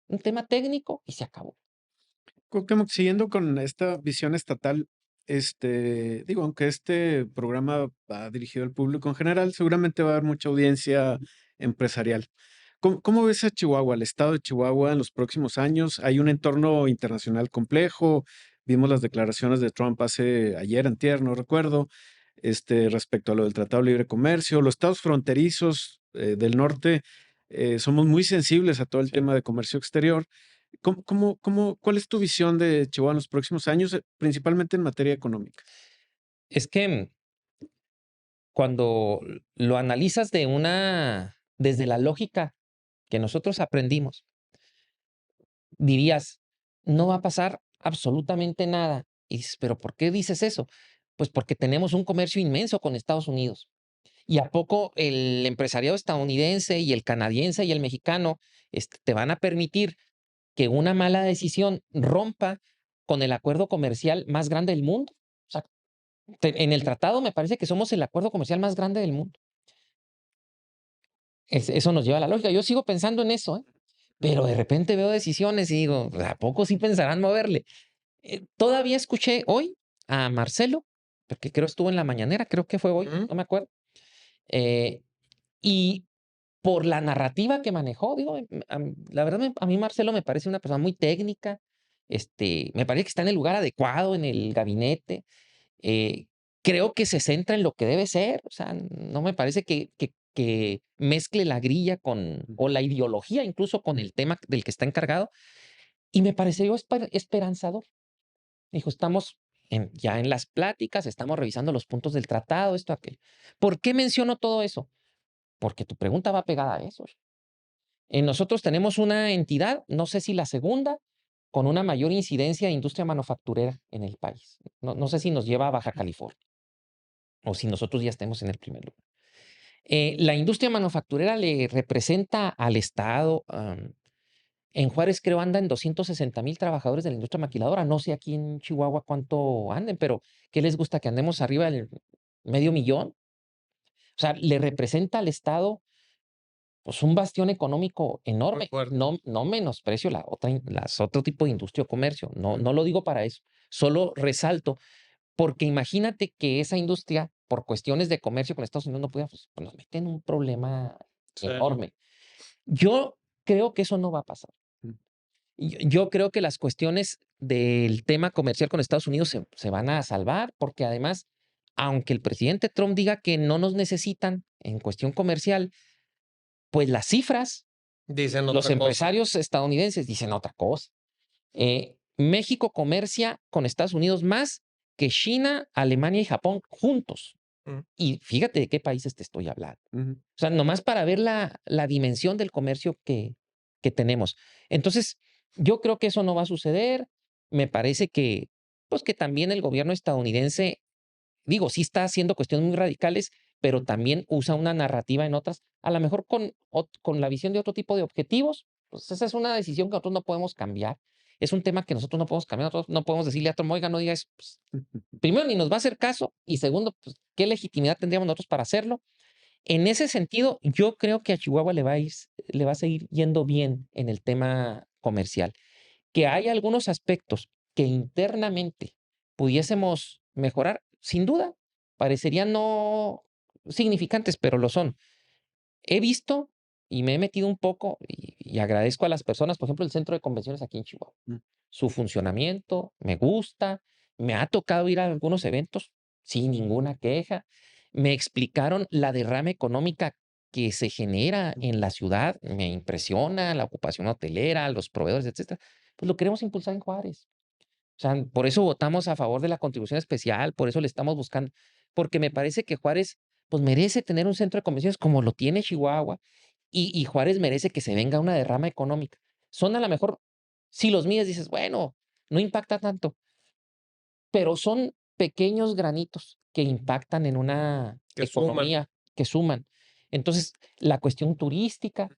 un tema técnico y se acabó. Cuauhtémoc, siguiendo con esta visión estatal, digo, aunque este programa va dirigido al público en general, seguramente va a haber mucha audiencia empresarial. ¿Cómo ves a Chihuahua, al estado de Chihuahua en los próximos años? Hay un entorno internacional complejo. Vimos las declaraciones de Trump ayer, antier, no recuerdo, respecto a lo del Tratado de Libre Comercio. Los estados fronterizos del norte somos muy sensibles a todo el Sí. tema de comercio exterior. ¿Cuál es tu visión de Chihuahua en los próximos años, principalmente en materia económica? Es que cuando lo analizas desde la lógica que nosotros aprendimos, dirías, no va a pasar absolutamente nada. Y dices, ¿pero por qué dices eso? Pues porque tenemos un comercio inmenso con Estados Unidos. ¿Y a poco el empresariado estadounidense y el canadiense y el mexicano te van a permitir que una mala decisión rompa con el acuerdo comercial más grande del mundo? O sea, en el tratado me parece que somos el acuerdo comercial más grande del mundo. Eso nos lleva a la lógica. Yo sigo pensando en eso, ¿eh? Pero de repente veo decisiones y digo, ¿a poco sí pensarán moverle? Todavía escuché hoy a Marcelo, porque creo estuvo en la mañanera, creo que fue hoy, Ujú. no me acuerdo. eh, y por la narrativa que manejó, digo, la verdad, a mí Marcelo me parece una persona muy técnica. Me parece que está en el lugar adecuado en el gabinete. eh, Creo que se centra en lo que debe ser. O sea, no me parece que mezcle la grilla o la ideología incluso con el tema del que está encargado. Y me pareció esperanzador. Dijo, estamos ya en las pláticas, estamos revisando los puntos del tratado, esto, aquello. ¿Por qué menciono todo eso? Porque tu pregunta va pegada a eso. Nosotros tenemos una entidad, no sé si la segunda, con una mayor incidencia de industria manufacturera en el país. No sé si nos lleva a Baja California o si nosotros ya estemos en el primer lugar. La industria manufacturera le representa al Estado. En Juárez creo anda en 260,000 trabajadores de la industria maquiladora. No sé aquí en Chihuahua cuánto anden, pero ¿qué les gusta? Que andemos arriba del 500,000. O sea, le representa al Estado pues un bastión económico Muy enorme. fuerte. No menosprecio las otro tipo de industria o comercio. No lo digo para eso. Solo resalto, porque imagínate que esa industria, por cuestiones de comercio con Estados Unidos, no pueda, pues nos mete en un problema Sí. enorme. Yo creo que eso no va a pasar. Mm. Yo creo que las cuestiones del tema comercial con Estados Unidos se van a salvar, porque además, aunque el presidente Trump diga que no nos necesitan en cuestión comercial, pues las cifras, Dicen los otra cosa. empresarios estadounidenses dicen otra cosa. México comercia con Estados Unidos más que China, Alemania y Japón juntos. Mm. Y fíjate de qué países te estoy hablando. Ujú. O sea, nomás para ver la dimensión del comercio que tenemos. Entonces, yo creo que eso no va a suceder. Me parece que, pues, que también el gobierno estadounidense, digo, sí está haciendo cuestiones muy radicales, pero también usa una narrativa en otras, a lo mejor con la visión de otro tipo de objetivos. Pues esa es una decisión que nosotros no podemos cambiar. Es un tema que nosotros no podemos cambiar. Nosotros no podemos decirle a Trump, oiga, no diga eso. Pues, primero, ni nos va a hacer caso. Y segundo, pues, ¿qué legitimidad tendríamos nosotros para hacerlo? En ese sentido, yo creo que a Chihuahua le va a seguir yendo bien en el tema comercial. Que hay algunos aspectos que internamente pudiésemos mejorar, sin duda, parecerían no significantes, pero lo son. He visto y me he metido un poco y agradezco a las personas, por ejemplo, el centro de convenciones aquí en Chihuahua. Mm. Su funcionamiento me gusta, me ha tocado ir a algunos eventos sin ninguna queja. Me explicaron la derrama económica que se genera en la ciudad, me impresiona la ocupación hotelera, los proveedores, etcétera. Pues lo queremos impulsar en Juárez. O sea, por eso votamos a favor de la contribución especial, por eso le estamos buscando, porque me parece que Juárez, pues merece tener un centro de convenciones como lo tiene Chihuahua, y Juárez merece que se venga una derrama económica. Son a lo mejor, si los mides dices, bueno, no impacta tanto, pero son pequeños granitos que impactan en una Que suman. economía, que suman. Entonces, la cuestión turística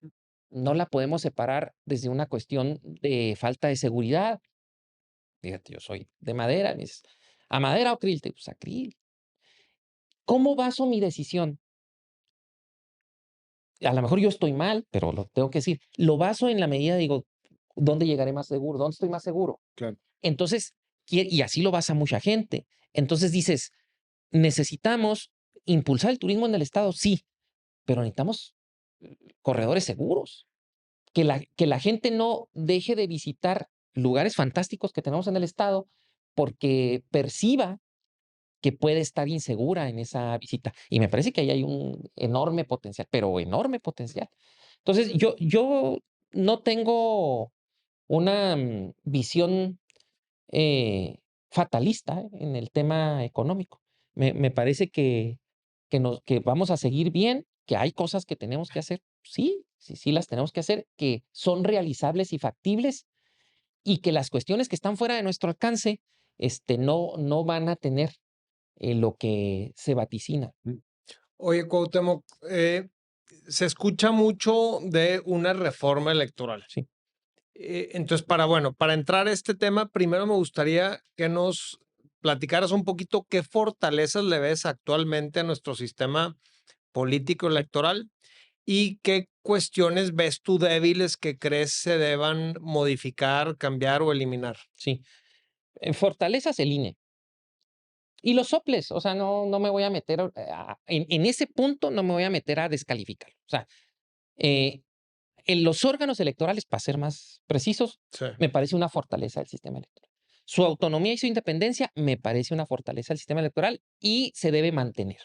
no la podemos separar desde una cuestión de falta de seguridad. Fíjate, yo soy de madera, me dices, ¿a madera o acril? Pues acril. ¿Cómo baso mi decisión? A lo mejor yo estoy mal, pero lo tengo que decir. Lo baso en la medida, digo, ¿Dónde llegaré más seguro? ¿Dónde estoy más seguro? Claro. Entonces, y así lo basa mucha gente. Entonces dices, necesitamos impulsar el turismo en el estado, sí, pero necesitamos corredores seguros. Que la gente no deje de visitar lugares fantásticos que tenemos en el estado porque perciba que puede estar insegura en esa visita. Y me parece que ahí hay un enorme potencial, pero enorme potencial. Entonces, yo no tengo una visión fatalista en el tema económico. Me parece que vamos a seguir bien, que hay cosas que tenemos que hacer. Sí, sí, sí las tenemos que hacer, que son realizables y factibles y que las cuestiones que están fuera de nuestro alcance no van a tener lo que se vaticina. Oye, Cuauhtémoc, se escucha mucho de una reforma electoral. Sí. Entonces, para entrar a este tema, primero me gustaría que nos platicaras un poquito qué fortalezas le ves actualmente a nuestro sistema político electoral y qué cuestiones ves tú débiles que crees se deban modificar, cambiar o eliminar. Sí. Fortalezas el INE. Y los soples, o sea, no me voy a meter en ese punto, no me voy a meter a descalificar. O sea, en los órganos electorales, para ser más precisos, Sí. me parece una fortaleza del sistema electoral. Su autonomía y su independencia me parece una fortaleza del sistema electoral y se debe mantener.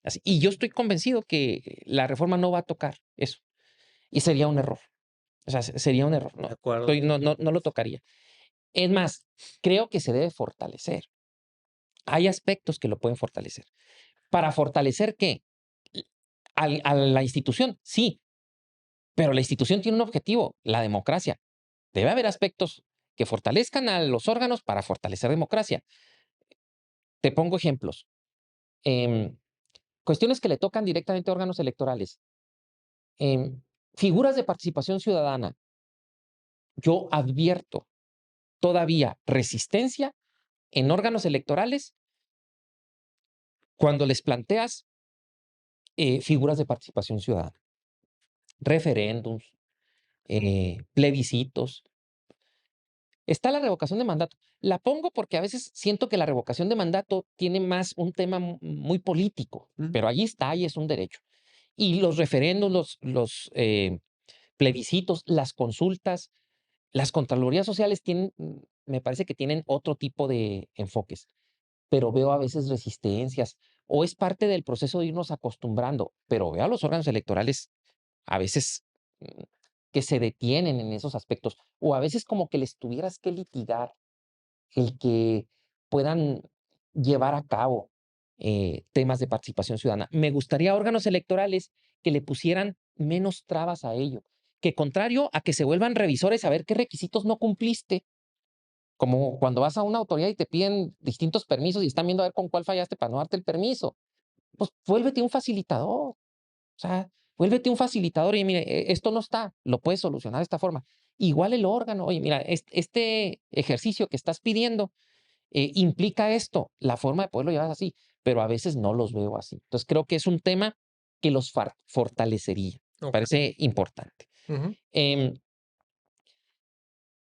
Así. Y yo estoy convencido que la reforma no va a tocar eso. Y sería un error. O sea, sería un error. De acuerdo. No lo tocaría. Es más, creo que se debe fortalecer. Hay aspectos que lo pueden fortalecer. ¿Para fortalecer qué? A la institución, sí, pero la institución tiene un objetivo, la democracia. Debe haber aspectos que fortalezcan a los órganos para fortalecer democracia. Te pongo ejemplos. Em, Cuestiones que le tocan directamente a órganos electorales. Figuras de participación ciudadana. Yo advierto todavía resistencia en órganos electorales cuando les planteas figuras de participación ciudadana. Referéndums, plebiscitos. Está la revocación de mandato. La pongo porque a veces siento que la revocación de mandato tiene más un tema muy político, pero allí está y es un derecho. Y los referéndums, los plebiscitos, las consultas, las contralorías sociales tienen, me parece que tienen otro tipo de enfoques, pero veo a veces resistencias o es parte del proceso de irnos acostumbrando, pero veo a los órganos electorales a veces que se detienen en esos aspectos o a veces como que les tuvieras que litigar el que puedan llevar a cabo temas de participación ciudadana. Me gustaría órganos electorales que le pusieran menos trabas a ello, que contrario a que se vuelvan revisores a ver qué requisitos no cumpliste, como cuando vas a una autoridad y te piden distintos permisos y están viendo a ver con cuál fallaste para no darte el permiso, pues vuélvete un facilitador. O sea, vuélvete un facilitador y mire, esto no está, lo puedes solucionar de esta forma. Igual el órgano, oye, mira, este ejercicio que estás pidiendo implica esto, la forma de poderlo llevar es así, pero a veces no los veo así. Entonces creo que es un tema que los fortalecería. Me Ok. parece importante. Ujú.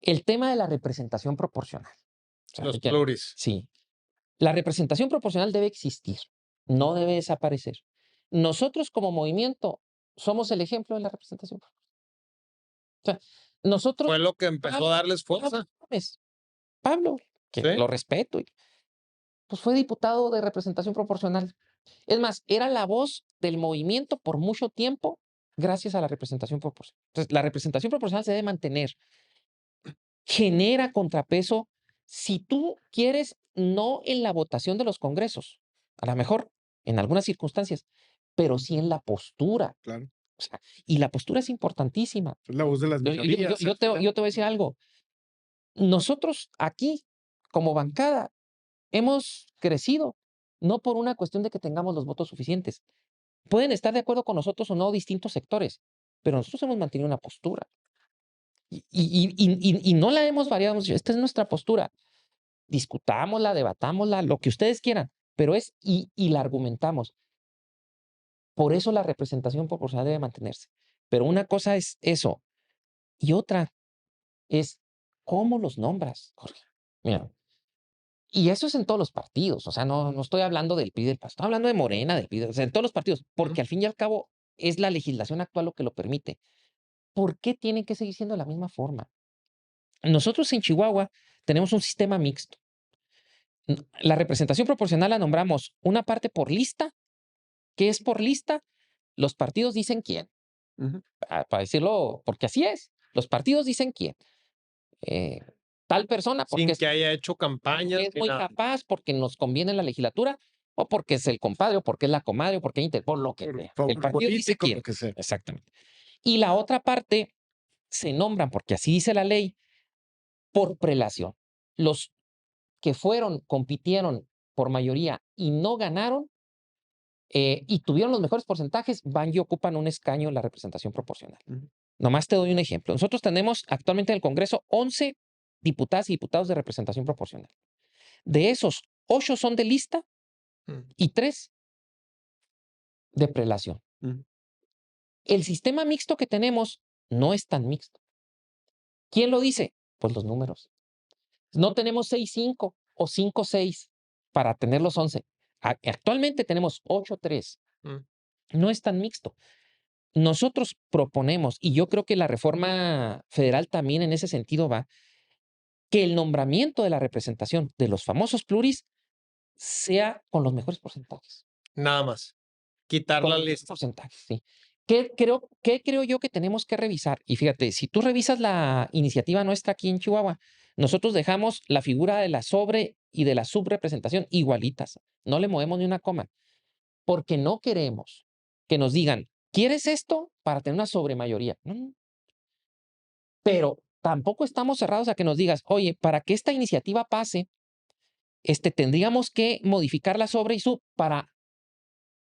El tema de la representación proporcional. O sea, Los pluris. sí, la representación proporcional debe existir, no debe desaparecer. Nosotros como movimiento somos el ejemplo de la representación proporcional. O sea, nosotros, Fue lo que empezó a darles fuerza. Pablo, que Sí. lo respeto, pues fue diputado de representación proporcional. Es más, era la voz del movimiento por mucho tiempo gracias a la representación proporcional. Entonces, la representación proporcional se debe mantener. Genera contrapeso si tú quieres, no en la votación de los congresos, a lo mejor en algunas circunstancias, pero sí en la postura. Claro. O sea, y la postura es importantísima. Es la voz de las minorías. Yo te voy a decir algo. Nosotros aquí, como bancada, hemos crecido, no por una cuestión de que tengamos los votos suficientes. Pueden estar de acuerdo con nosotros o no distintos sectores, pero nosotros hemos mantenido una postura. Y no la hemos variado. Hemos dicho, esta es nuestra postura. Discutámosla, debatámosla, lo que ustedes quieran, pero y la argumentamos. Por eso la representación proporcional debe mantenerse. Pero una cosa es eso. Y otra, es cómo los nombras, Jorge. Mira, y eso es en todos los partidos, o sea, no estoy hablando del PRI, del PAN, estoy hablando de Morena, del PRI, o sea, en todos los partidos, porque al fin y al cabo es la legislación actual lo que lo permite. ¿Por qué tienen que seguir siendo de la misma forma? Nosotros en Chihuahua tenemos un sistema mixto. La representación proporcional la nombramos una parte por lista. ¿Qué es por lista? Los partidos dicen quién. Ujú. Para decirlo, porque así es. Los partidos dicen quién. Eh, tal persona, porque Sin que haya hecho campañas es ni muy nada. capaz, porque nos conviene en la legislatura, o porque es el compadre, o porque es la comadre, o porque por lo que Por sea. favor El partido dice político, quién. lo que sea. Exactamente. Y la otra parte se nombran, porque así dice la ley, por prelación. Los que compitieron por mayoría y no ganaron, y tuvieron los mejores porcentajes, van y ocupan un escaño en la representación proporcional. Ujú. Nomás te doy un ejemplo. Nosotros tenemos actualmente en el Congreso 11 diputadas y diputados de representación proporcional. De esos, 8 son de lista Mm. y 3 de prelación. Ujú. El sistema mixto que tenemos no es tan mixto. ¿Quién lo dice? Pues los números. No tenemos 6-5 o 5-6 para tener los 11. Actualmente tenemos 8-3. Mm. No es tan mixto. Nosotros proponemos, y yo creo que la reforma federal también en ese sentido va, que el nombramiento de la representación de los famosos pluris sea con los mejores porcentajes. Nada más. Quitar Con la los mejores lista. porcentajes, sí. ¿Qué creo yo que tenemos que revisar? Y fíjate, si tú revisas la iniciativa nuestra aquí en Chihuahua, nosotros dejamos la figura de la sobre y de la subrepresentación igualitas. No le movemos ni una coma, porque no queremos que nos digan, ¿quieres esto para tener una sobremayoría? No. Pero tampoco estamos cerrados a que nos digas, oye, para que esta iniciativa pase, tendríamos que modificar la sobre y sub para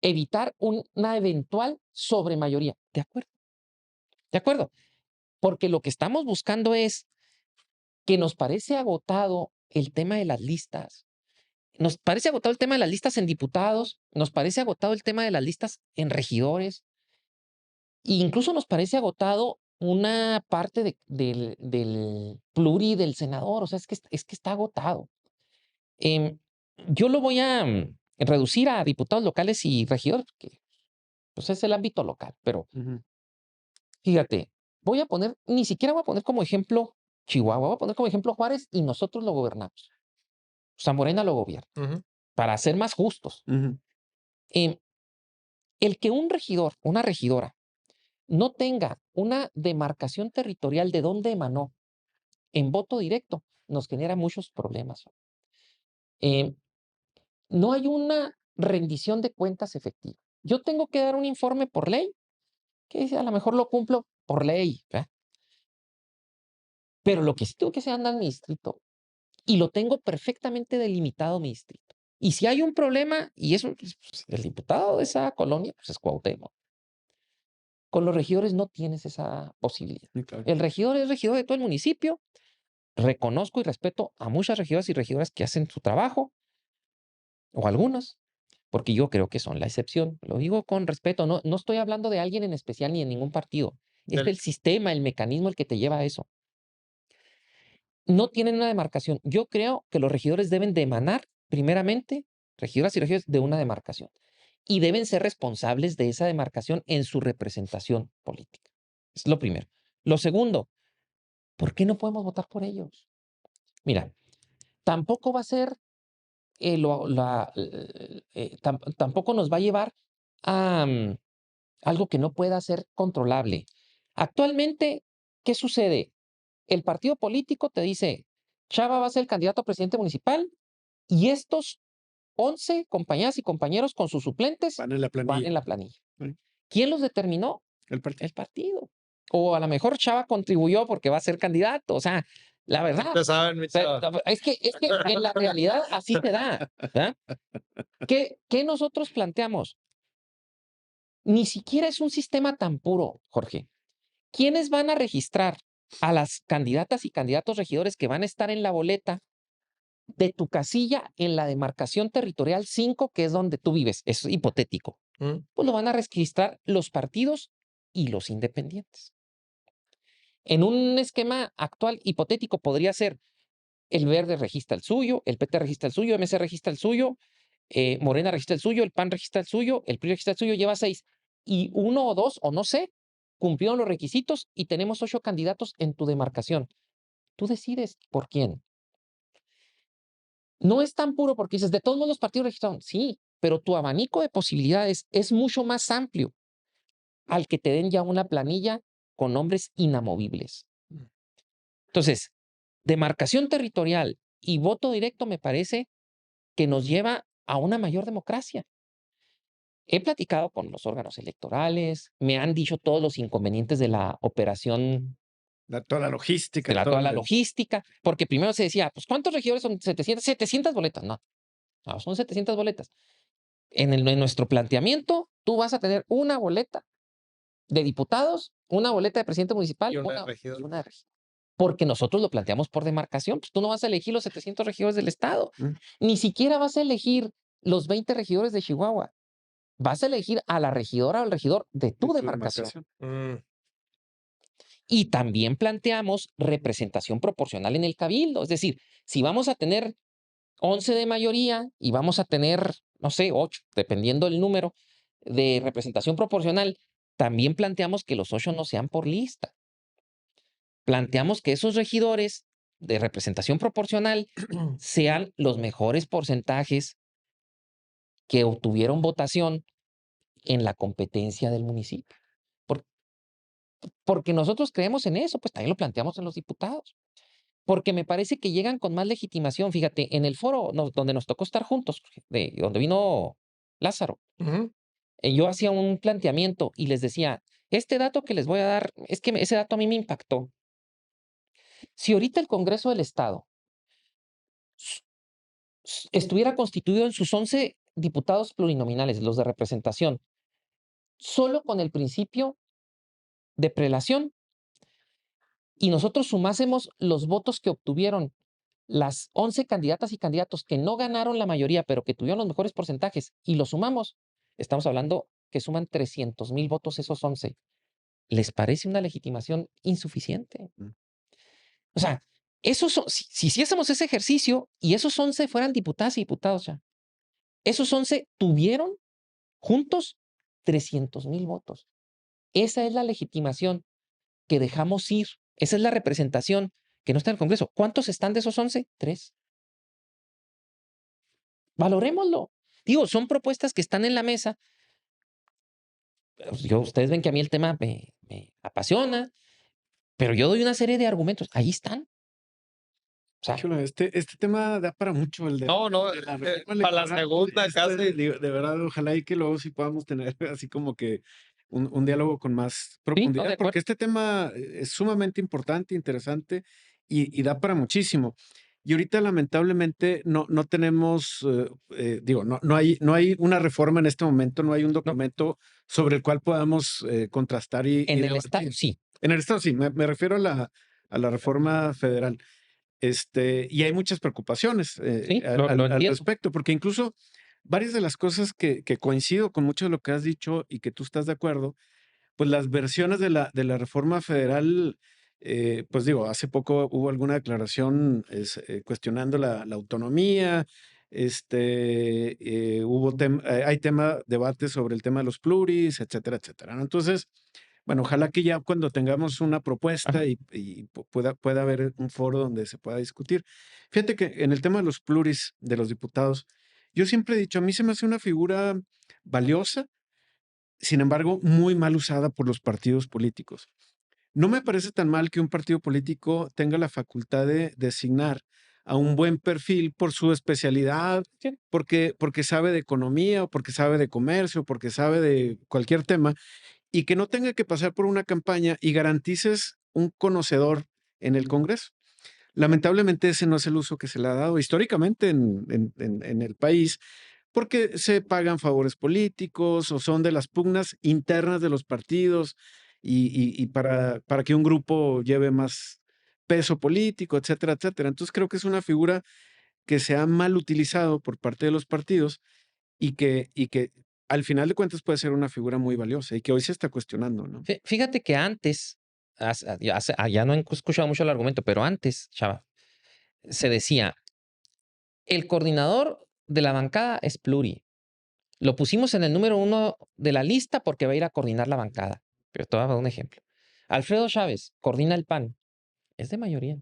evitar una eventual sobremayoría. ¿De acuerdo? ¿De acuerdo? Porque lo que estamos buscando es que nos parece agotado el tema de las listas. Nos parece agotado el tema de las listas en diputados, nos parece agotado el tema de las listas en regidores, e incluso nos parece agotado una parte del pluri del senador. O sea, es que está agotado. Yo lo voy a reducir a diputados locales y regidores, que pues, es el ámbito local, pero Ujú. fíjate, ni siquiera voy a poner como ejemplo Chihuahua, voy a poner como ejemplo Juárez y nosotros lo gobernamos. O sea, Morena lo gobierna, Ujú. para ser más justos. Ujú. Em, el que un regidor, una regidora, no tenga una demarcación territorial de dónde emanó en voto directo, nos genera muchos problemas. Em, no hay una rendición de cuentas efectiva. Yo tengo que dar un informe por ley, que a lo mejor lo cumplo por ley, ¿verdad? Pero lo que sí tengo que hacer es andar en mi distrito y lo tengo perfectamente delimitado mi distrito. Y si hay un problema, y eso, pues, el diputado de esa colonia, pues es Cuauhtémoc. Con los regidores no tienes esa posibilidad. Sí, claro. El regidor es regidor de todo el municipio. Reconozco y respeto a muchas regidoras y regidoras que hacen su trabajo, o algunas, porque yo creo que son la excepción. Lo digo con respeto, no estoy hablando de alguien en especial ni en ningún partido. Es Del- el sistema, el mecanismo el que te lleva a eso. No tienen una demarcación. Yo creo que los regidores deben de emanar, primeramente, regidoras y regidores, de una demarcación. Y deben ser responsables de esa demarcación en su representación política. Es lo primero. Lo segundo, ¿por qué no podemos votar por ellos? Mira, tampoco va a ser, tampoco nos va a llevar a algo que no pueda ser controlable. Actualmente, ¿qué sucede? El partido político te dice, Chava va a ser el candidato a presidente municipal y estos 11 compañeras y compañeros con sus suplentes Van en la van planilla. en la planilla. Sí. ¿Quién los determinó? El partido. El partido. O a lo mejor Chava contribuyó porque va a ser candidato. O sea, la verdad. Empezaba en mi O sea, chava. es que en la realidad así se da. ¿Verdad? ¿Qué nosotros planteamos? Ni siquiera es un sistema tan puro, Jorge. ¿Quiénes van a registrar a las candidatas y candidatos regidores que van a estar en la boleta de tu casilla en la demarcación territorial 5, que es donde tú vives? Es hipotético. Mm. Pues lo van a registrar los partidos y los independientes. En un esquema actual hipotético podría ser el Verde registra el suyo, el PT registra el suyo, MC registra el suyo, Morena registra el suyo, el PAN registra el suyo, el PRI registra el suyo, lleva 6. Y 1 o 2, o no sé, cumplieron los requisitos y tenemos 8 candidatos en tu demarcación. Tú decides por quién. No es tan puro porque dices, de todos modos los partidos registraron. Sí, pero tu abanico de posibilidades es mucho más amplio al que te den ya una planilla con nombres inamovibles. Entonces, demarcación territorial y voto directo me parece que nos lleva a una mayor democracia. He platicado con los órganos electorales, me han dicho todos los inconvenientes de la operación, Toda la logística, de toda la logística, porque primero se decía, pues ¿cuántos regidores son? 700 boletas. No, no, son 700 boletas. En nuestro planteamiento, tú vas a tener una boleta de diputados, una boleta de presidente municipal Y una de y regidor. una de regidor. Porque nosotros lo planteamos por demarcación. Pues tú no vas a elegir los 700 regidores del estado. Ni siquiera vas a elegir los 20 regidores de Chihuahua. Vas a elegir a la regidora o al regidor de tu demarcación. Y también planteamos representación proporcional en el cabildo. Es decir, si vamos a tener 11 de mayoría y vamos a tener, no sé, 8, dependiendo del número de representación proporcional, también planteamos que los 8 no sean por lista. Planteamos que esos regidores de representación proporcional sean los mejores porcentajes que obtuvieron votación en la competencia del municipio. Porque nosotros creemos en eso, pues también lo planteamos en los diputados. Porque me parece que llegan con más legitimación. Fíjate, en el foro donde nos tocó estar juntos, donde vino Lázaro, yo hacía un planteamiento y les decía, este dato que les voy a dar, es que ese dato a mí me impactó. Si ahorita el Congreso del Estado estuviera constituido en sus 11 diputados plurinominales, los de representación, solo con el principio de prelación, y nosotros sumásemos los votos que obtuvieron las 11 candidatas y candidatos que no ganaron la mayoría, pero que tuvieron los mejores porcentajes, y los sumamos, estamos hablando que suman 300,000 votos esos 11. ¿Les parece una legitimación insuficiente? O sea, si hiciésemos ese ejercicio y esos 11 fueran diputadas y diputados ya, esos 11 tuvieron juntos 300,000 votos. Esa es la legitimación que dejamos ir. Esa es la representación que no está en el Congreso. ¿Cuántos están de esos 11? 3. Valorémoslo. Digo, son propuestas que están en la mesa. Ustedes ven que a mí el tema me apasiona, pero yo doy una serie de argumentos. Ahí están. O sea, Híjole, este tema da para mucho, el de No, la reforma para la electoral. segunda casi. De verdad, ojalá y que luego sí podamos tener así como que un diálogo con más sí, no, profundidad, de porque acuerdo. este tema es sumamente importante, interesante y da para muchísimo. Y ahorita lamentablemente no tenemos, digo, no hay una reforma en este momento, no hay un documento sobre el cual podamos contrastar y En el debatir. Estado, sí. En el Estado, sí, me refiero a la reforma federal. Y hay muchas preocupaciones Sí, lo al entiendo. respecto, porque incluso varias de las cosas que coincido con mucho de lo que has dicho y que tú estás de acuerdo, pues las versiones de la reforma federal, pues digo, hace poco hubo alguna declaración cuestionando la autonomía, hay debate sobre el tema de los pluris, etcétera, etcétera, ¿no? Entonces, bueno, ojalá que ya cuando tengamos una propuesta Ajá. y pueda haber un foro donde se pueda discutir. Fíjate que en el tema de los pluris de los diputados, yo siempre he dicho, a mí se me hace una figura valiosa, sin embargo, muy mal usada por los partidos políticos. No me parece tan mal que un partido político tenga la facultad de designar a un buen perfil por su especialidad, Sí. porque sabe de economía o porque sabe de comercio, porque sabe de cualquier tema, y que no tenga que pasar por una campaña y garantices un conocedor en el Congreso. Lamentablemente ese no es el uso que se le ha dado históricamente en el país, porque se pagan favores políticos o son de las pugnas internas de los partidos y para que un grupo lleve más peso político, etcétera, etcétera. Entonces creo que es una figura que se ha mal utilizado por parte de los partidos y que al final de cuentas puede ser una figura muy valiosa y que hoy se está cuestionando, ¿no? Fíjate que antes, ya no he escuchado mucho el argumento, pero antes, chava, se decía, el coordinador de la bancada es pluri. Lo pusimos en el número 1 de la lista porque va a ir a coordinar la bancada. Pero te voy a dar un ejemplo. Alfredo Chávez coordina el PAN. Es de mayoría.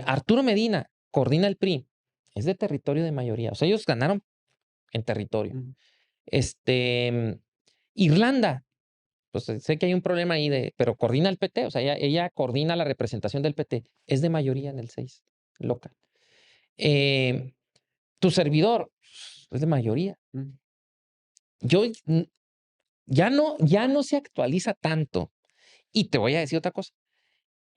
Arturo Medina coordina el PRI. Es de territorio de mayoría. O sea, ellos ganaron en territorio. Irlanda, pues sé que hay un problema ahí, pero coordina el PT. O sea, ella coordina la representación del PT. Es de mayoría en el 6, local. Tu servidor es de mayoría. Yo ya no se actualiza tanto. Y te voy a decir otra cosa.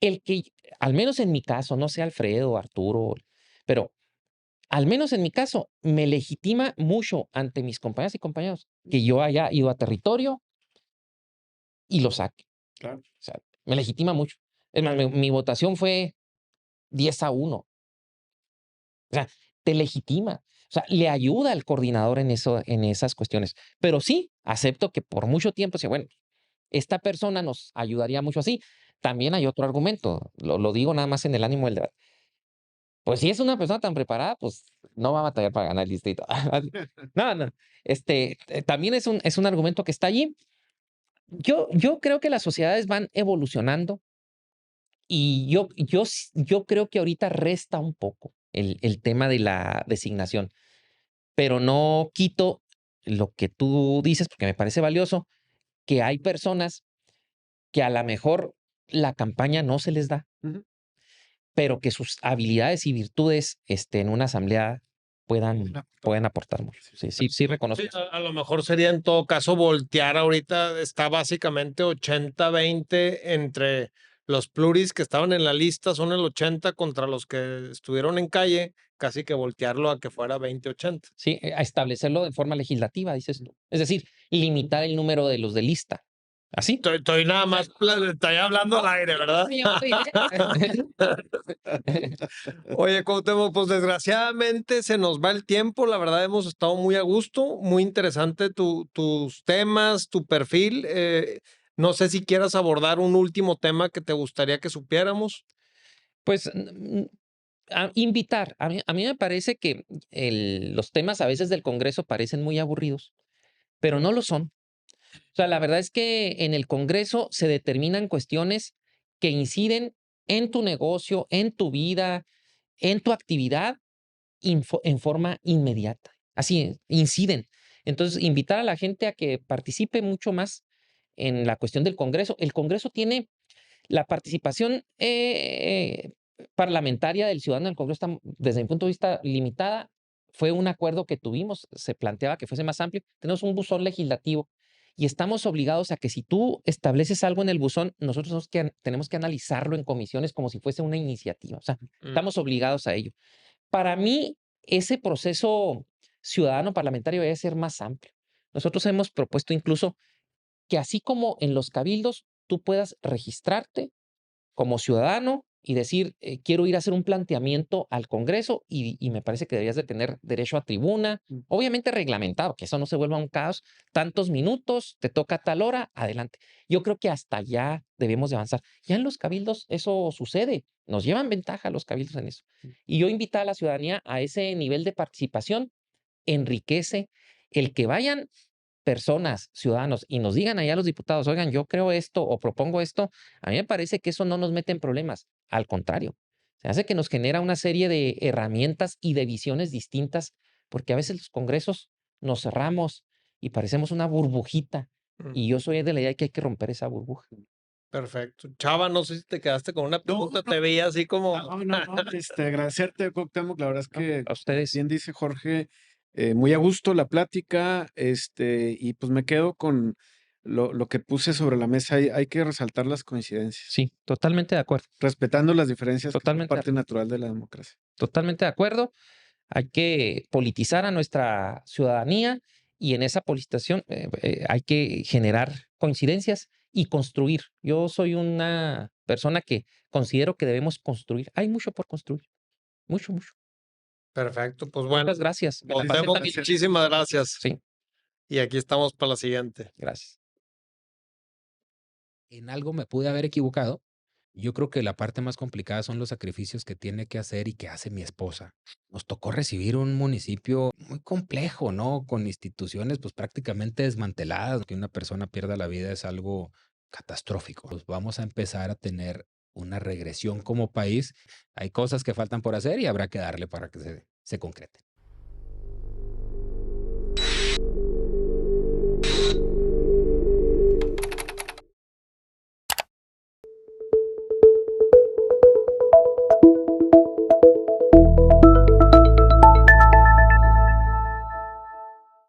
El que, al menos en mi caso, no sé Alfredo, Arturo, pero al menos en mi caso, me legitima mucho ante mis compañeras y compañeros que yo haya ido a territorio y lo saque. Claro. O sea, me legitima mucho. Es más, mi votación fue 10-1. O sea, te legitima. O sea, le ayuda al coordinador en esas cuestiones. Pero sí, acepto que por mucho tiempo, bueno, esta persona nos ayudaría mucho así. También hay otro argumento. Lo digo nada más en el ánimo del debate. Pues si es una persona tan preparada, pues no va a batallar para ganar el distrito. No. También es un argumento que está allí. Yo creo que las sociedades van evolucionando y yo creo que ahorita resta un poco el tema de la designación, pero no quito lo que tú dices porque me parece valioso, que hay personas que a lo mejor la campaña no se les da, pero que sus habilidades y virtudes en una asamblea pueden aportar mucho. Sí, reconozco. Sí, a lo mejor sería en todo caso voltear ahorita, está básicamente 80-20 entre los pluris que estaban en la lista, son el 80 contra los que estuvieron en calle, casi que voltearlo a que fuera 20-80. Sí, a establecerlo de forma legislativa, dices tú. Es decir, limitar el número de los de lista. ¿Así? Estoy nada más, estoy hablando al aire, ¿verdad? Oye, Cuauhtémoc, pues desgraciadamente se nos va el tiempo. La verdad hemos estado muy a gusto, muy interesante tus temas, tu perfil. No sé si quieras abordar un último tema que te gustaría que supiéramos. Pues invitar. A mí me parece que los temas a veces del Congreso parecen muy aburridos, pero no lo son. O sea, la verdad es que en el Congreso se determinan cuestiones que inciden en tu negocio, en tu vida, en tu actividad en forma inmediata. Así inciden. Entonces, invitar a la gente a que participe mucho más en la cuestión del Congreso. El Congreso tiene la participación parlamentaria del ciudadano en el Congreso, está, desde mi punto de vista, limitada. Fue un acuerdo que tuvimos, se planteaba que fuese más amplio. Tenemos un buzón legislativo y estamos obligados a que si tú estableces algo en el buzón, nosotros tenemos que analizarlo en comisiones como si fuese una iniciativa. O sea, estamos obligados a ello. Para mí, ese proceso ciudadano parlamentario debe ser más amplio. Nosotros hemos propuesto incluso que así como en los cabildos, tú puedas registrarte como ciudadano y decir, quiero ir a hacer un planteamiento al Congreso y me parece que deberías de tener derecho a tribuna, obviamente reglamentado, que eso no se vuelva un caos, tantos minutos, te toca a tal hora, adelante. Yo creo que hasta allá debemos de avanzar. Ya en los cabildos eso sucede, nos llevan ventaja los cabildos en eso. Y yo invito a la ciudadanía a ese nivel de participación, enriquece el que vayan personas, ciudadanos, y nos digan allá los diputados, oigan, yo creo esto o propongo esto, a mí me parece que eso no nos mete en problemas. Al contrario, se hace que nos genera una serie de herramientas y de visiones distintas, porque a veces los congresos nos cerramos y parecemos una burbujita, y yo soy de la idea de que hay que romper esa burbuja. Perfecto. Chava, no sé si te quedaste con una pregunta, te veía así como... No, agradecerte, Cuauhtémoc, la verdad es que, A ustedes. bien dice Jorge, muy a gusto la plática, y pues me quedo con lo que puse sobre la mesa. Hay que resaltar las coincidencias, Sí, totalmente de acuerdo. respetando las diferencias, que son Totalmente de parte acuerdo. natural de la democracia. Totalmente de acuerdo. Hay que politizar a nuestra ciudadanía y en esa politización hay que generar coincidencias y construir. Yo soy una persona que considero que debemos construir. Hay mucho por construir. Mucho, mucho. Perfecto, pues bueno. Muchas gracias. Me la pasé Cuauhtémoc, también. muchísimas gracias. Sí, Y aquí estamos para la siguiente. gracias. en algo me pude haber equivocado. Yo creo que la parte más complicada son los sacrificios que tiene que hacer y que hace mi esposa. Nos tocó recibir un municipio muy complejo, ¿no? Con instituciones pues prácticamente desmanteladas. Que una persona pierda la vida es algo catastrófico. Pues vamos a empezar a tener una regresión como país. Hay cosas que faltan por hacer y habrá que darle para que se concreten.